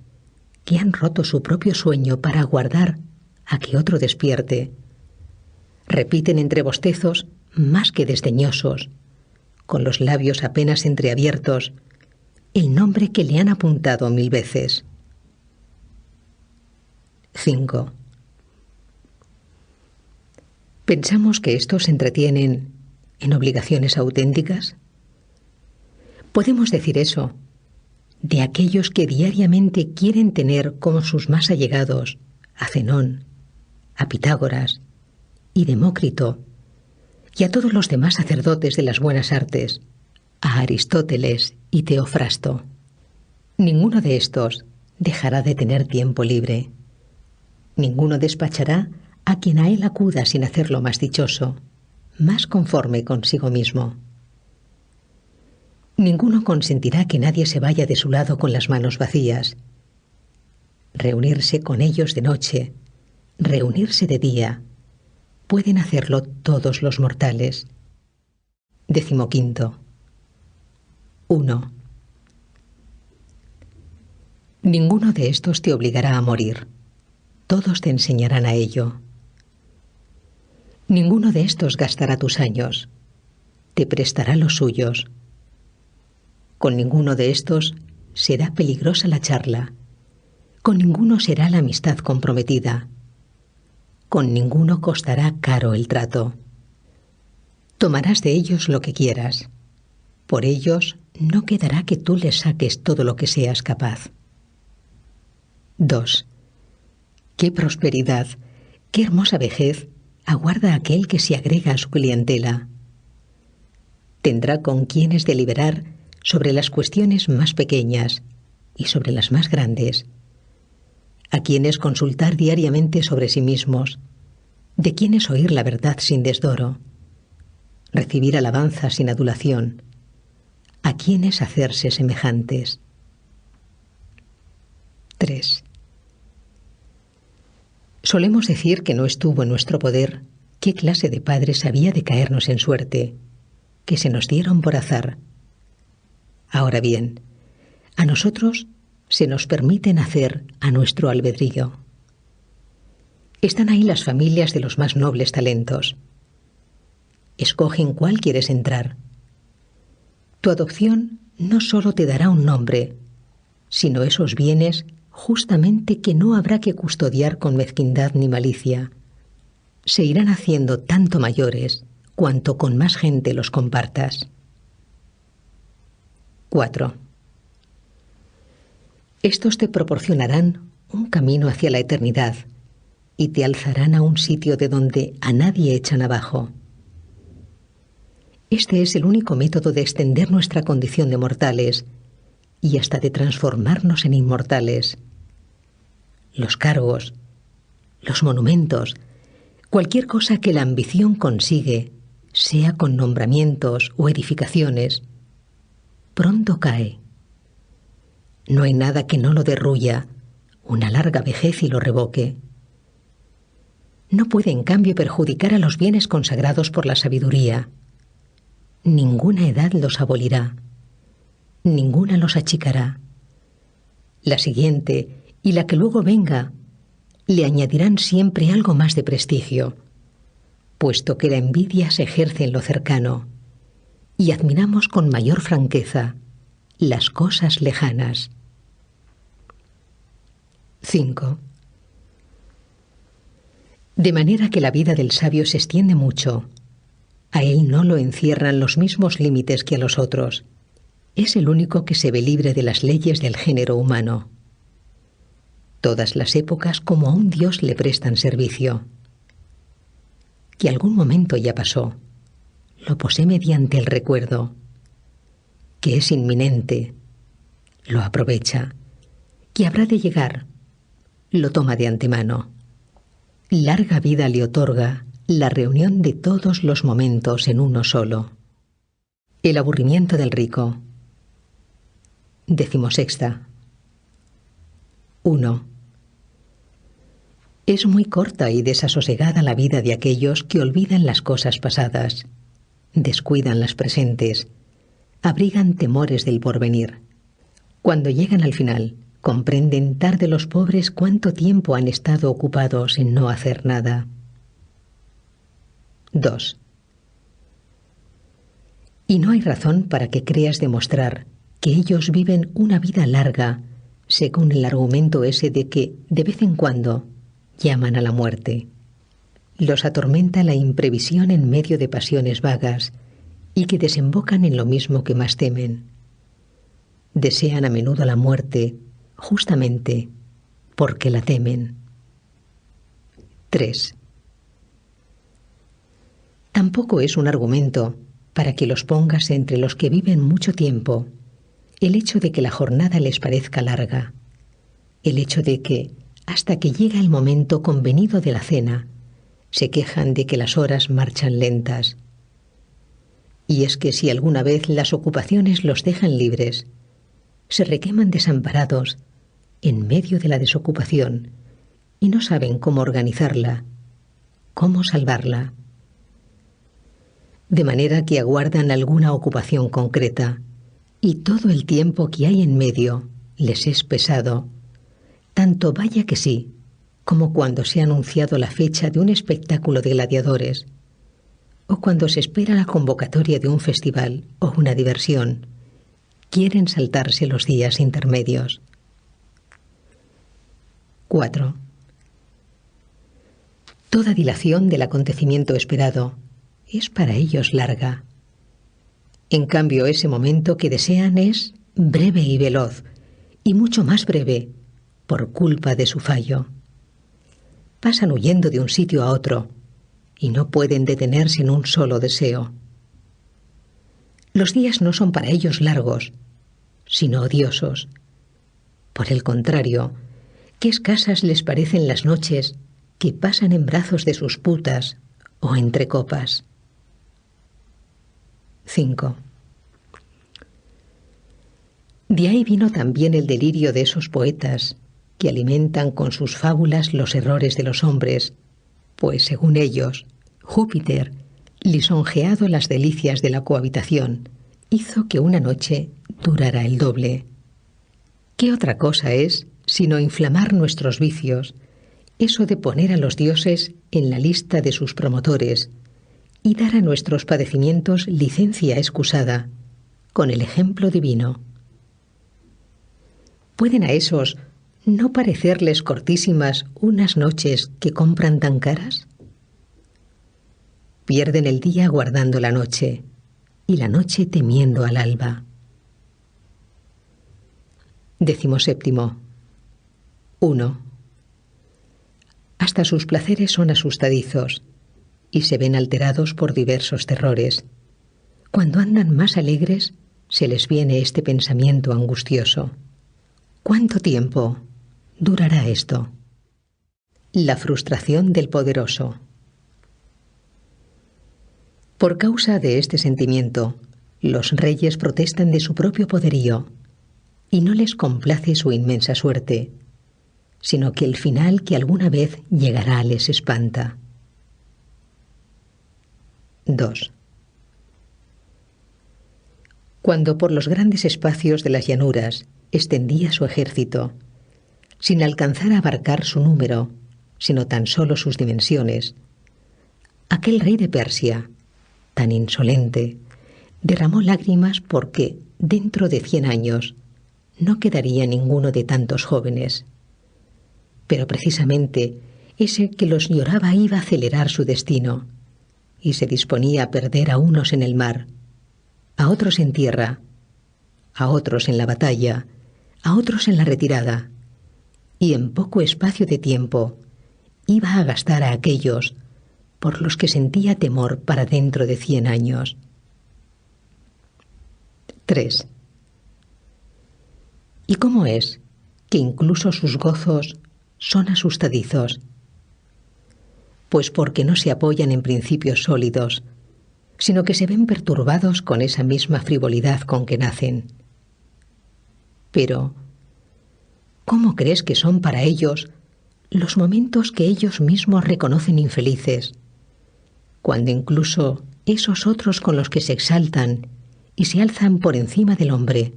que han roto su propio sueño para aguardar a que otro despierte, repiten entre bostezos más que desdeñosos, con los labios apenas entreabiertos, el nombre que le han apuntado 1000 veces? 5. ¿Pensamos que estos se entretienen en obligaciones auténticas? Podemos decir eso de aquellos que diariamente quieren tener como sus más allegados a Zenón, a Pitágoras y Demócrito, y a todos los demás sacerdotes de las buenas artes, a Aristóteles y Teofrasto. Ninguno de estos dejará de tener tiempo libre. Ninguno despachará a quien a él acuda sin hacerlo más dichoso, más conforme consigo mismo. Ninguno consentirá que nadie se vaya de su lado con las manos vacías. Reunirse con ellos de noche, reunirse de día, pueden hacerlo todos los mortales. 15. 1. Ninguno de estos te obligará a morir. Todos te enseñarán a ello. Ninguno de estos gastará tus años. Te prestará los suyos. Con ninguno de estos será peligrosa la charla. Con ninguno será la amistad comprometida. Con ninguno costará caro el trato. Tomarás de ellos lo que quieras. Por ellos no quedará que tú les saques todo lo que seas capaz. 2. ¡Qué prosperidad, qué hermosa vejez aguarda aquel que se agrega a su clientela! Tendrá con quienes deliberar sobre las cuestiones más pequeñas y sobre las más grandes, a quienes consultar diariamente sobre sí mismos, de quienes oír la verdad sin desdoro, recibir alabanza sin adulación, a quienes hacerse semejantes. 3. Solemos decir que no estuvo en nuestro poder qué clase de padres había de caernos en suerte, que se nos dieron por azar. Ahora bien, a nosotros se nos permite nacer a nuestro albedrío. Están ahí las familias de los más nobles talentos. Escoge en cuál quieres entrar. Tu adopción no solo te dará un nombre, sino esos bienes justamente que no habrá que custodiar con mezquindad ni malicia. Se irán haciendo tanto mayores cuanto con más gente los compartas. 4. Estos te proporcionarán un camino hacia la eternidad y te alzarán a un sitio de donde a nadie echan abajo. Este es el único método de extender nuestra condición de mortales y hasta de transformarnos en inmortales. Los cargos, los monumentos, cualquier cosa que la ambición consigue, sea con nombramientos o edificaciones, pronto cae. No hay nada que no lo derruya, una larga vejez y lo revoque. No puede en cambio perjudicar a los bienes consagrados por la sabiduría. Ninguna edad los abolirá, ninguna los achicará. La siguiente y la que luego venga le añadirán siempre algo más de prestigio, puesto que la envidia se ejerce en lo cercano y admiramos con mayor franqueza las cosas lejanas. 5. De manera que la vida del sabio se extiende mucho. A él no lo encierran los mismos límites que a los otros. Es el único que se ve libre de las leyes del género humano. Todas las épocas como a un dios le prestan servicio. que algún momento ya pasó, lo posee mediante el recuerdo, que es inminente, lo aprovecha, que habrá de llegar, lo toma de antemano. Larga vida le otorga la reunión de todos los momentos en uno solo. El aburrimiento del rico. 16. 1. Es muy corta y desasosegada la vida de aquellos que olvidan las cosas pasadas, descuidan las presentes, abrigan temores del porvenir. Cuando llegan al final, comprenden tarde los pobres cuánto tiempo han estado ocupados en no hacer nada. 2. Y no hay razón para que creas demostrar que ellos viven una vida larga, según el argumento ese de que, de vez en cuando, llaman a la muerte. Los atormenta la imprevisión en medio de pasiones vagas y que desembocan en lo mismo que más temen. Desean a menudo la muerte, justamente porque la temen. 3. Tampoco es un argumento para que los pongas entre los que viven mucho tiempo el hecho de que la jornada les parezca larga, el hecho de que, hasta que llega el momento convenido de la cena, se quejan de que las horas marchan lentas. Y es que si alguna vez las ocupaciones los dejan libres, se requeman desamparados en medio de la desocupación y no saben cómo organizarla, cómo salvarla. De manera que aguardan alguna ocupación concreta y todo el tiempo que hay en medio les es pesado, tanto vaya que sí, como cuando se ha anunciado la fecha de un espectáculo de gladiadores, o cuando se espera la convocatoria de un festival o una diversión. Quieren saltarse los días intermedios. 4. Toda dilación del acontecimiento esperado es para ellos larga. En cambio, ese momento que desean es breve y veloz, y mucho más breve, por culpa de su fallo. Pasan huyendo de un sitio a otro, y no pueden detenerse en un solo deseo. Los días no son para ellos largos, sino odiosos. Por el contrario, qué escasas les parecen las noches que pasan en brazos de sus putas o entre copas. 5. De ahí vino también el delirio de esos poetas que alimentan con sus fábulas los errores de los hombres, pues según ellos, Júpiter, lisonjeado las delicias de la cohabitación, hizo que una noche durara el doble. ¿Qué otra cosa es sino inflamar nuestros vicios, eso de poner a los dioses en la lista de sus promotores y dar a nuestros padecimientos licencia excusada, con el ejemplo divino? ¿Pueden a esos no parecerles cortísimas unas noches que compran tan caras? Pierden el día guardando la noche, y la noche temiendo al alba. 17. 1. Hasta sus placeres son asustadizos, y se ven alterados por diversos terrores. Cuando andan más alegres, se les viene este pensamiento angustioso: ¿cuánto tiempo durará esto? La frustración del poderoso. Por causa de este sentimiento, los reyes protestan de su propio poderío, y no les complace su inmensa suerte, sino que el final que alguna vez llegará les espanta. 2. Cuando por los grandes espacios de las llanuras extendía su ejército, sin alcanzar a abarcar su número, sino tan solo sus dimensiones, aquel rey de Persia, tan insolente, derramó lágrimas porque, dentro de 100 años, no quedaría ninguno de tantos jóvenes. Pero precisamente ese que los lloraba iba a acelerar su destino, y se disponía a perder a unos en el mar, a otros en tierra, a otros en la batalla, a otros en la retirada, y en poco espacio de tiempo iba a gastar a aquellos por los que sentía temor para dentro de 100 años. 3. ¿Y cómo es que incluso sus gozos son asustadizos? Pues porque no se apoyan en principios sólidos, sino que se ven perturbados con esa misma frivolidad con que nacen. Pero, ¿cómo crees que son para ellos los momentos que ellos mismos reconocen infelices, cuando incluso esos otros con los que se exaltan y se alzan por encima del hombre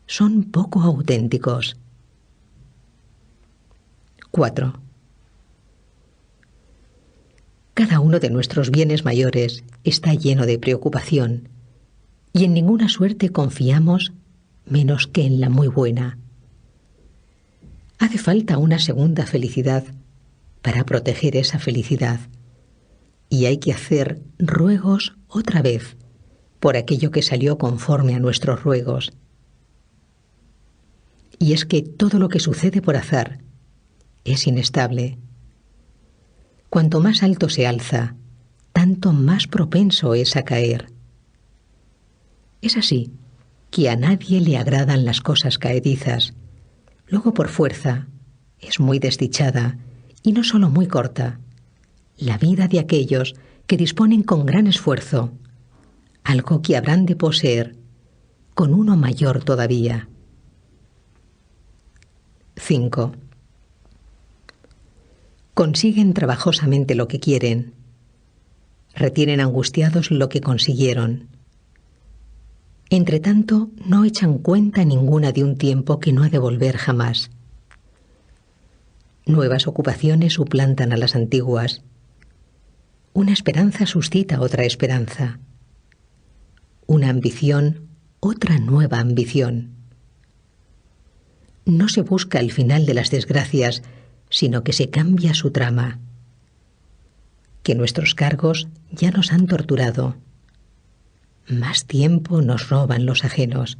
son poco auténticos? 4. Cada uno de nuestros bienes mayores está lleno de preocupación, y en ninguna suerte confiamos menos que en la muy buena. Hace falta una segunda felicidad para proteger esa felicidad, y hay que hacer ruegos otra vez por aquello que salió conforme a nuestros ruegos. Y es que todo lo que sucede por azar es inestable. Cuanto más alto se alza, tanto más propenso es a caer. Es así que a nadie le agradan las cosas caedizas. Luego, por fuerza, es muy desdichada y no solo muy corta la vida de aquellos que disponen con gran esfuerzo algo que habrán de poseer con uno mayor todavía. 5. Consiguen trabajosamente lo que quieren. Retienen angustiados lo que consiguieron. Entretanto, no echan cuenta ninguna de un tiempo que no ha de volver jamás. Nuevas ocupaciones suplantan a las antiguas. Una esperanza suscita otra esperanza. Una ambición, otra nueva ambición. No se busca el final de las desgracias, sino que se cambia su trama. Que nuestros cargos ya nos han torturado. Más tiempo nos roban los ajenos.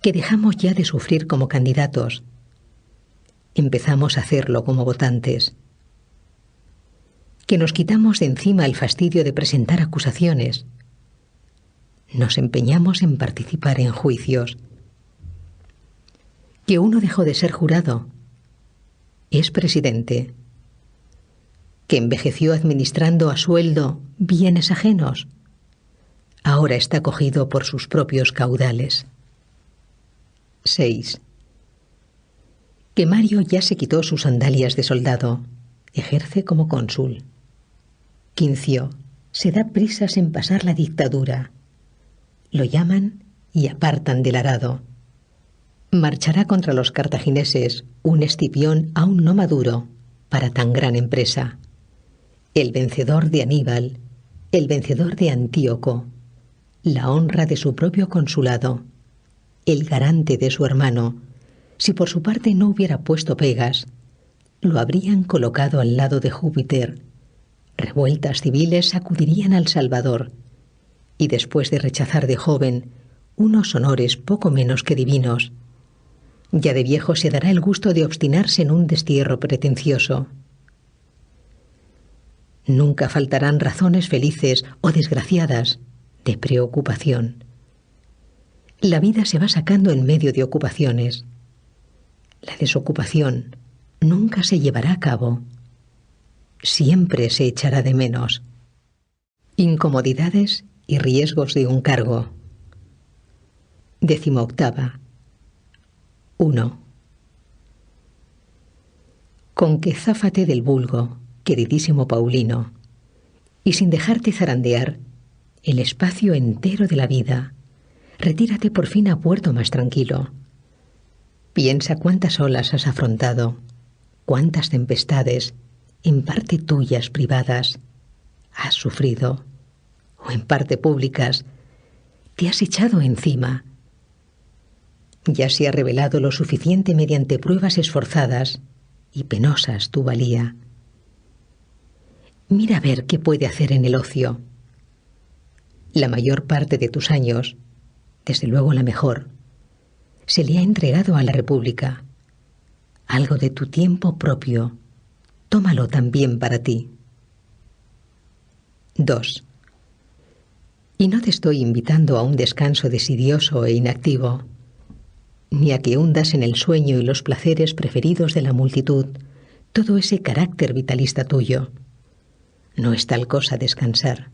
Que dejamos ya de sufrir como candidatos. Empezamos a hacerlo como votantes. Que nos quitamos de encima el fastidio de presentar acusaciones. Nos empeñamos en participar en juicios. Que uno dejó de ser jurado. Es presidente. Que envejeció administrando a sueldo bienes ajenos. Ahora está cogido por sus propios caudales. 6. Que Mario ya se quitó sus sandalias de soldado. Ejerce como cónsul. Quincio se da prisas en pasar la dictadura. Lo llaman y apartan del arado. Marchará contra los cartagineses, un Escipión aún no maduro para tan gran empresa. El vencedor de Aníbal, el vencedor de Antíoco, la honra de su propio consulado, el garante de su hermano, si por su parte no hubiera puesto pegas, lo habrían colocado al lado de Júpiter. Revueltas civiles sacudirían al Salvador, y después de rechazar de joven unos honores poco menos que divinos, ya de viejo se dará el gusto de obstinarse en un destierro pretencioso. Nunca faltarán razones felices o desgraciadas de preocupación. La vida se va sacando en medio de ocupaciones. La desocupación nunca se llevará a cabo. Siempre se echará de menos. Incomodidades y riesgos de un cargo. 18. 1. Con que záfate del vulgo, queridísimo Paulino, y sin dejarte zarandear el espacio entero de la vida, retírate por fin a puerto más tranquilo. Piensa cuántas olas has afrontado, cuántas tempestades, en parte tuyas privadas, has sufrido, o en parte públicas, te has echado encima. Ya se ha revelado lo suficiente mediante pruebas esforzadas y penosas tu valía. Mira a ver qué puede hacer en el ocio. La mayor parte de tus años, desde luego la mejor, se le ha entregado a la República. Algo de tu tiempo propio, tómalo también para ti. 2. Y no te estoy invitando a un descanso desidioso e inactivo, ni a que hundas en el sueño y los placeres preferidos de la multitud todo ese carácter vitalista tuyo. No es tal cosa descansar.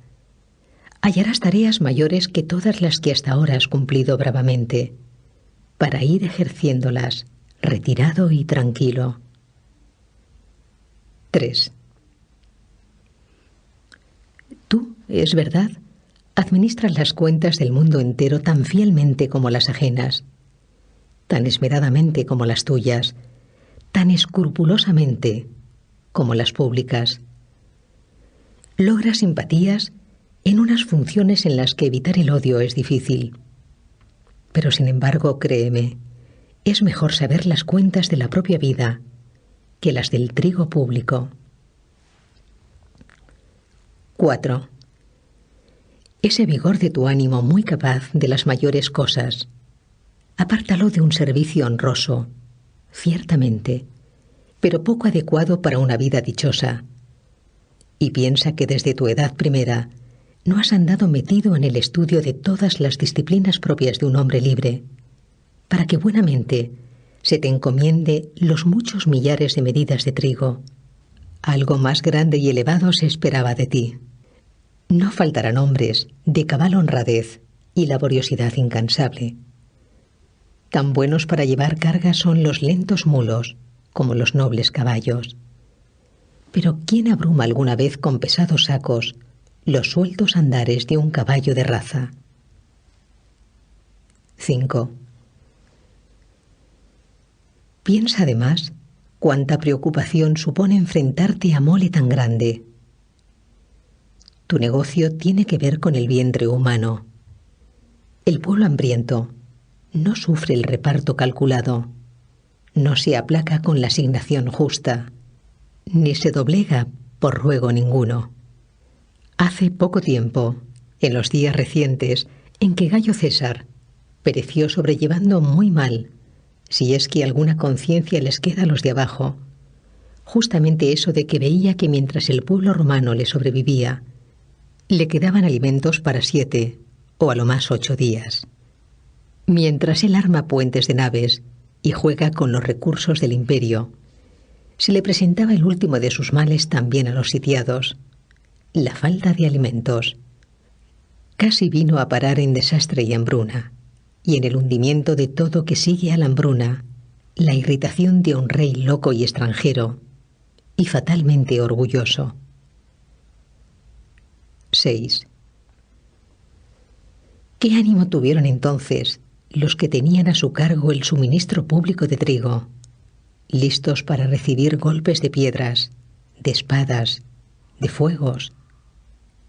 Hallarás tareas mayores que todas las que hasta ahora has cumplido bravamente, para ir ejerciéndolas, retirado y tranquilo. 3. Tú, es verdad, administras las cuentas del mundo entero tan fielmente como las ajenas, tan esmeradamente como las tuyas, tan escrupulosamente como las públicas. Logras simpatías en unas funciones en las que evitar el odio es difícil. Pero sin embargo, créeme, es mejor saber las cuentas de la propia vida que las del trigo público. 4. Ese vigor de tu ánimo muy capaz de las mayores cosas, apártalo de un servicio honroso, ciertamente, pero poco adecuado para una vida dichosa. Y piensa que desde tu edad primera no has andado metido en el estudio de todas las disciplinas propias de un hombre libre, para que buenamente se te encomiende los muchos millares de medidas de trigo. Algo más grande y elevado se esperaba de ti. No faltarán hombres de cabal honradez y laboriosidad incansable. Tan buenos para llevar cargas son los lentos mulos como los nobles caballos. Pero ¿quién abruma alguna vez con pesados sacos los sueltos andares de un caballo de raza? 5. Piensa además cuánta preocupación supone enfrentarte a mole tan grande. Tu negocio tiene que ver con el vientre humano. El pueblo hambriento no sufre el reparto calculado, no se aplaca con la asignación justa, ni se doblega por ruego ninguno. Hace poco tiempo, en los días recientes en que Gayo César pereció sobrellevando muy mal, si es que alguna conciencia les queda a los de abajo, justamente eso de que veía que mientras el pueblo romano le sobrevivía, le quedaban alimentos para 7 o a lo más 8 días. Mientras él arma puentes de naves y juega con los recursos del imperio, se le presentaba el último de sus males también a los sitiados, la falta de alimentos. Casi vino a parar en desastre y hambruna, y en el hundimiento de todo que sigue a la hambruna, la irritación de un rey loco y extranjero, y fatalmente orgulloso. 6. ¿Qué ánimo tuvieron entonces los que tenían a su cargo el suministro público de trigo, listos para recibir golpes de piedras, de espadas, de fuegos,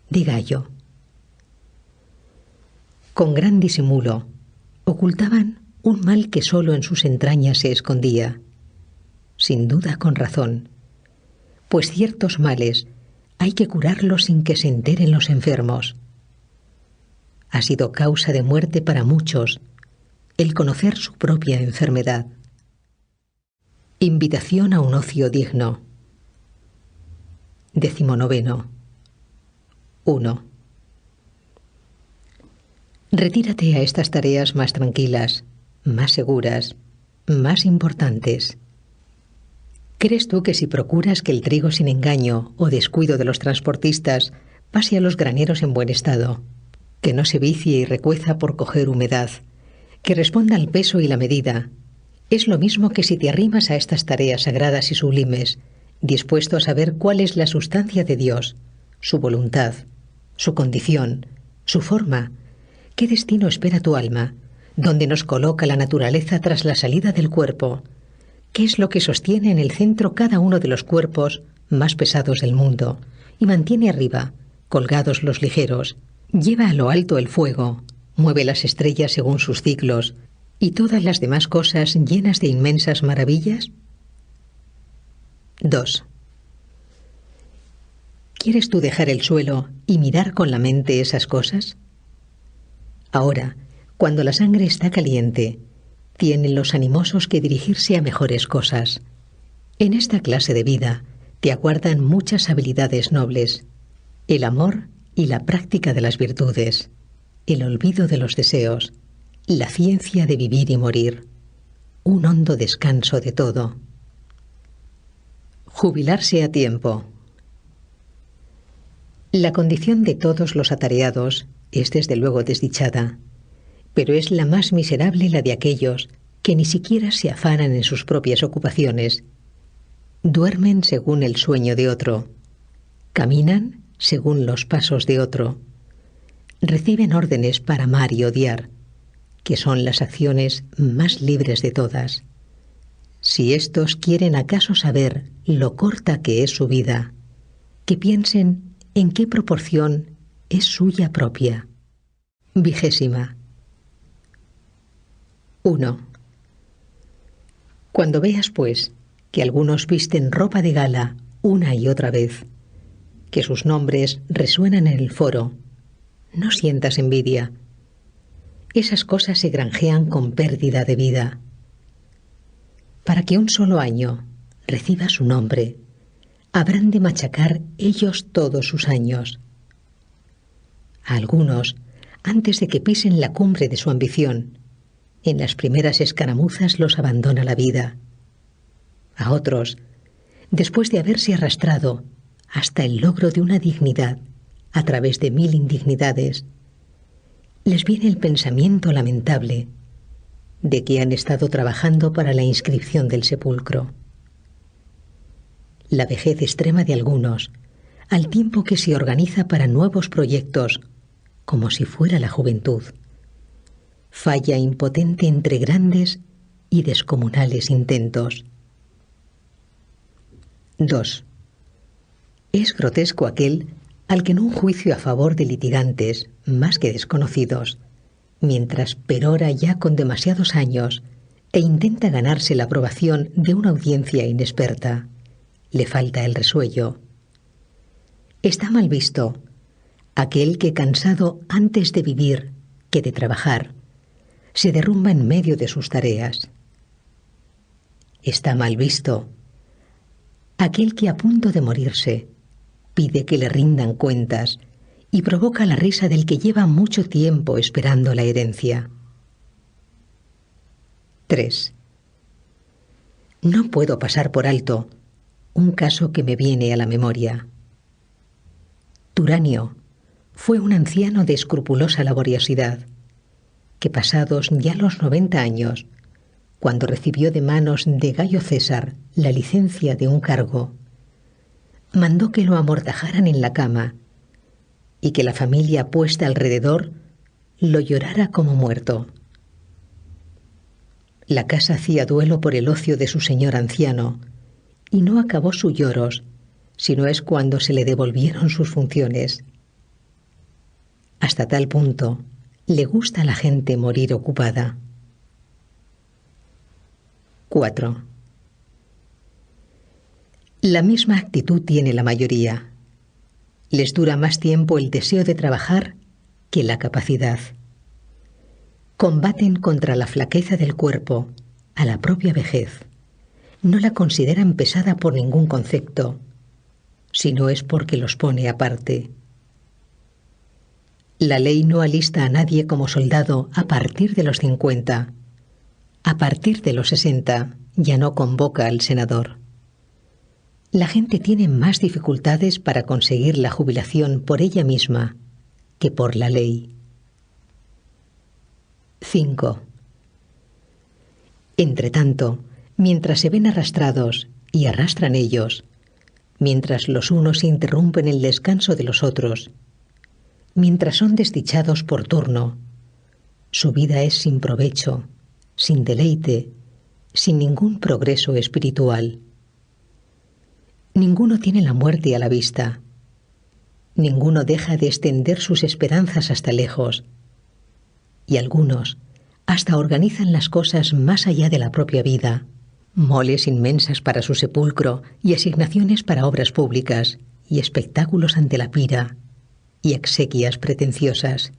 de Gayo? Con gran disimulo, ocultaban un mal que solo en sus entrañas se escondía, sin duda con razón, pues ciertos males hay que curarlos sin que se enteren los enfermos. Ha sido causa de muerte para muchos el conocer su propia enfermedad. Invitación a un ocio digno. 19. 1. Retírate a estas tareas más tranquilas, más seguras, más importantes. ¿Crees tú que si procuras que el trigo sin engaño o descuido de los transportistas pase a los graneros en buen estado, que no se vicie y recueza por coger humedad, que responda al peso y la medida, es lo mismo que si te arrimas a estas tareas sagradas y sublimes, dispuesto a saber cuál es la sustancia de Dios, su voluntad, su condición, su forma, qué destino espera tu alma, dónde nos coloca la naturaleza tras la salida del cuerpo, qué es lo que sostiene en el centro cada uno de los cuerpos más pesados del mundo y mantiene arriba, colgados los ligeros, lleva a lo alto el fuego, mueve las estrellas según sus ciclos y todas las demás cosas llenas de inmensas maravillas? 2. ¿Quieres tú dejar el suelo y mirar con la mente esas cosas? Ahora, cuando la sangre está caliente, tienen los animosos que dirigirse a mejores cosas. En esta clase de vida te aguardan muchas habilidades nobles: el amor y la práctica de las virtudes, el olvido de los deseos, la ciencia de vivir y morir, un hondo descanso de todo. Jubilarse a tiempo. La condición de todos los atareados es desde luego desdichada, pero es la más miserable la de aquellos que ni siquiera se afanan en sus propias ocupaciones. Duermen según el sueño de otro, caminan según los pasos de otro, reciben órdenes para amar y odiar, que son las acciones más libres de todas. Si éstos quieren acaso saber lo corta que es su vida, que piensen en qué proporción es suya propia. 20. 1. Cuando veas, pues, que algunos visten ropa de gala una y otra vez, que sus nombres resuenan en el foro, no sientas envidia. Esas cosas se granjean con pérdida de vida. Para que un solo año reciba su nombre, habrán de machacar ellos todos sus años. A algunos, antes de que pisen la cumbre de su ambición, en las primeras escaramuzas los abandona la vida. A otros, después de haberse arrastrado hasta el logro de una dignidad a través de 1000 indignidades, les viene el pensamiento lamentable de que han estado trabajando para la inscripción del sepulcro. La vejez extrema de algunos, al tiempo que se organiza para nuevos proyectos, como si fuera la juventud, falla impotente entre grandes y descomunales intentos. 2. Es grotesco aquel al que en un juicio a favor de litigantes, más que desconocidos, mientras perora ya con demasiados años e intenta ganarse la aprobación de una audiencia inexperta, le falta el resuello. Está mal visto aquel que, cansado antes de vivir que de trabajar, se derrumba en medio de sus tareas. Está mal visto aquel que, a punto de morirse, pide que le rindan cuentas y provoca la risa del que lleva mucho tiempo esperando la herencia. 3. No puedo pasar por alto un caso que me viene a la memoria. Turanio fue un anciano de escrupulosa laboriosidad, que pasados ya los 90 años, cuando recibió de manos de Gayo César la licencia de un cargo, mandó que lo amortajaran en la cama y que la familia puesta alrededor lo llorara como muerto. La casa hacía duelo por el ocio de su señor anciano y no acabó sus lloros, sino es cuando se le devolvieron sus funciones. Hasta tal punto le gusta a la gente morir ocupada. 4. La misma actitud tiene la mayoría. Les dura más tiempo el deseo de trabajar que la capacidad. Combaten contra la flaqueza del cuerpo, a la propia vejez. No la consideran pesada por ningún concepto, sino es porque los pone aparte. La ley no alista a nadie como soldado a partir de los 50. A partir de los 60 ya no convoca al senador. La gente tiene más dificultades para conseguir la jubilación por ella misma que por la ley. 5. Entretanto, mientras se ven arrastrados y arrastran ellos, mientras los unos interrumpen el descanso de los otros, mientras son desdichados por turno, su vida es sin provecho, sin deleite, sin ningún progreso espiritual. Ninguno tiene la muerte a la vista. Ninguno deja de extender sus esperanzas hasta lejos. Y algunos hasta organizan las cosas más allá de la propia vida, moles inmensas para su sepulcro y asignaciones para obras públicas y espectáculos ante la pira y exequias pretenciosas.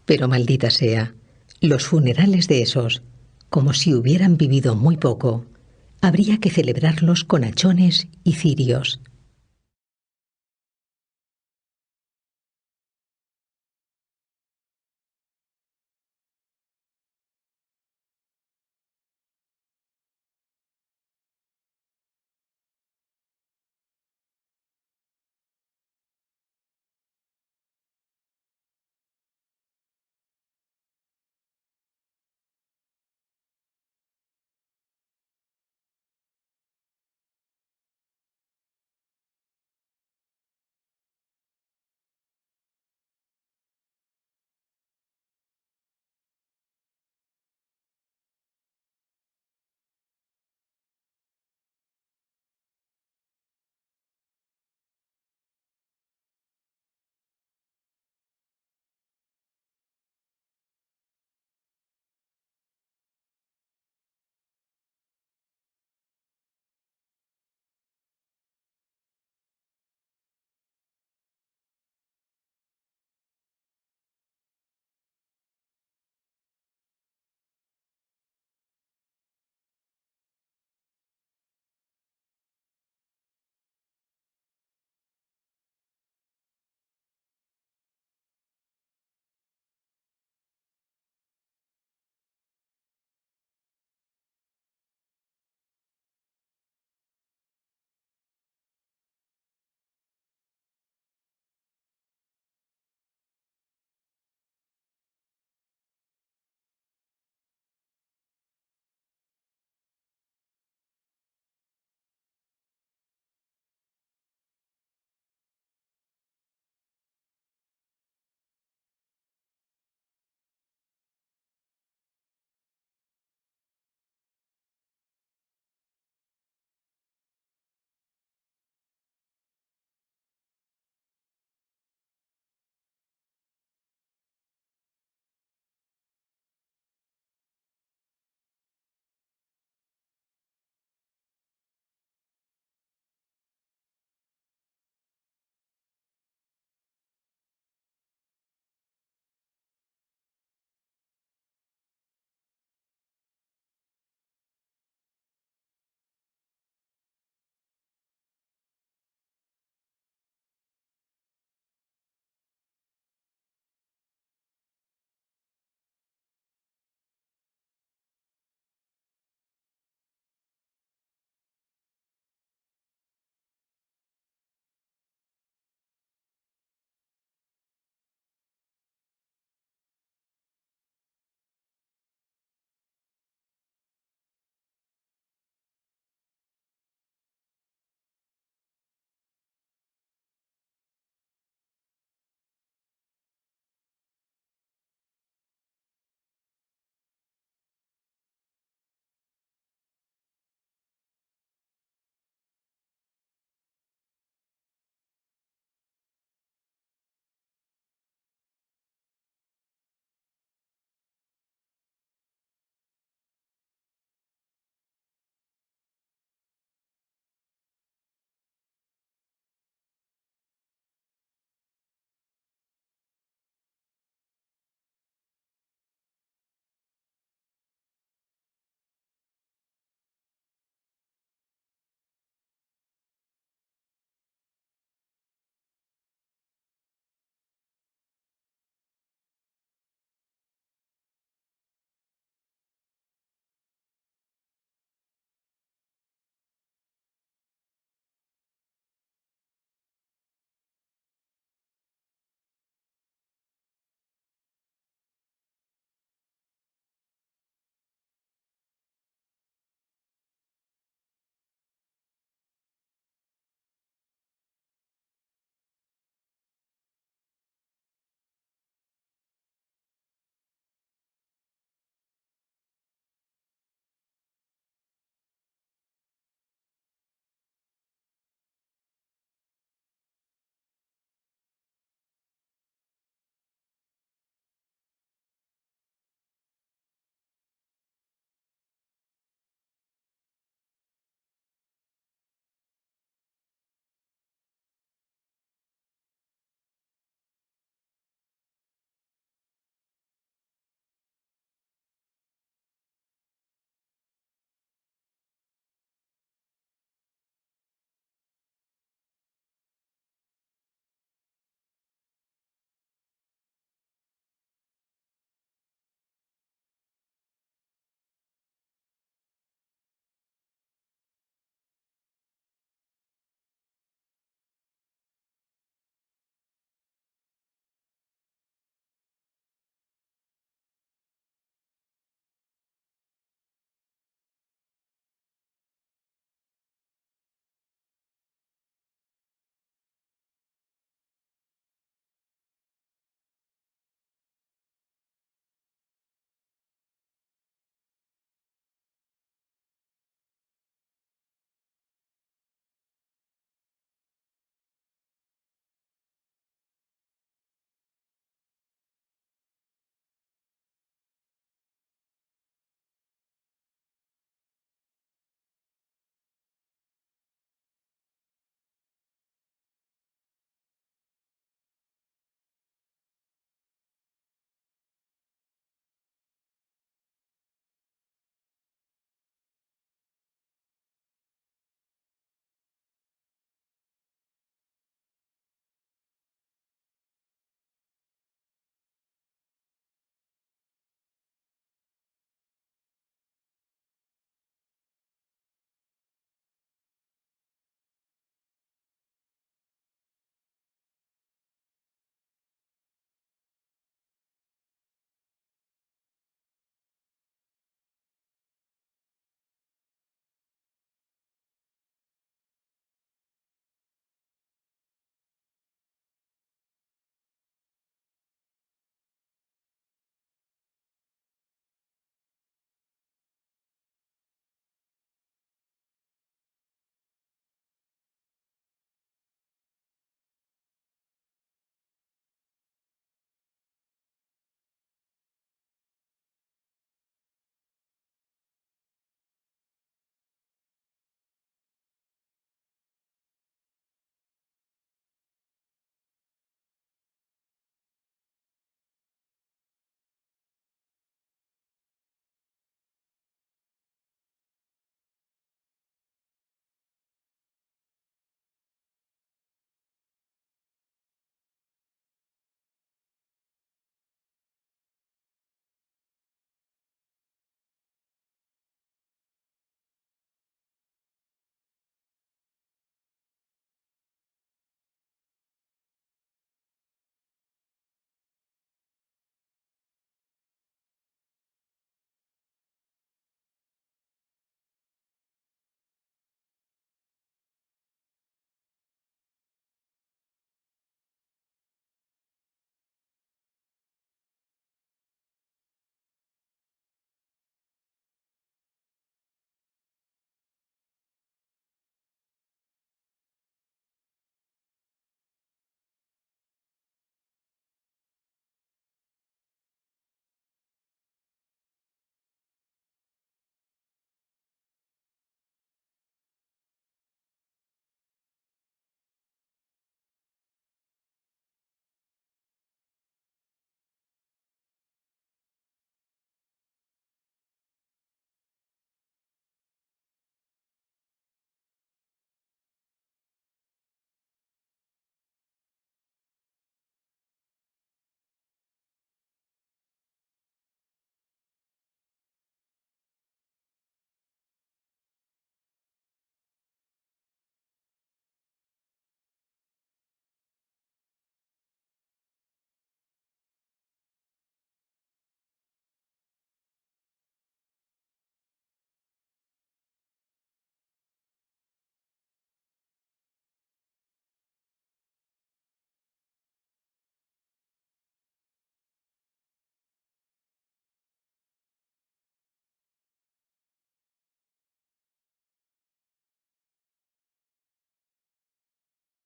Pero maldita sea, los funerales de esos, como si hubieran vivido muy poco, habría que celebrarlos con hachones y cirios.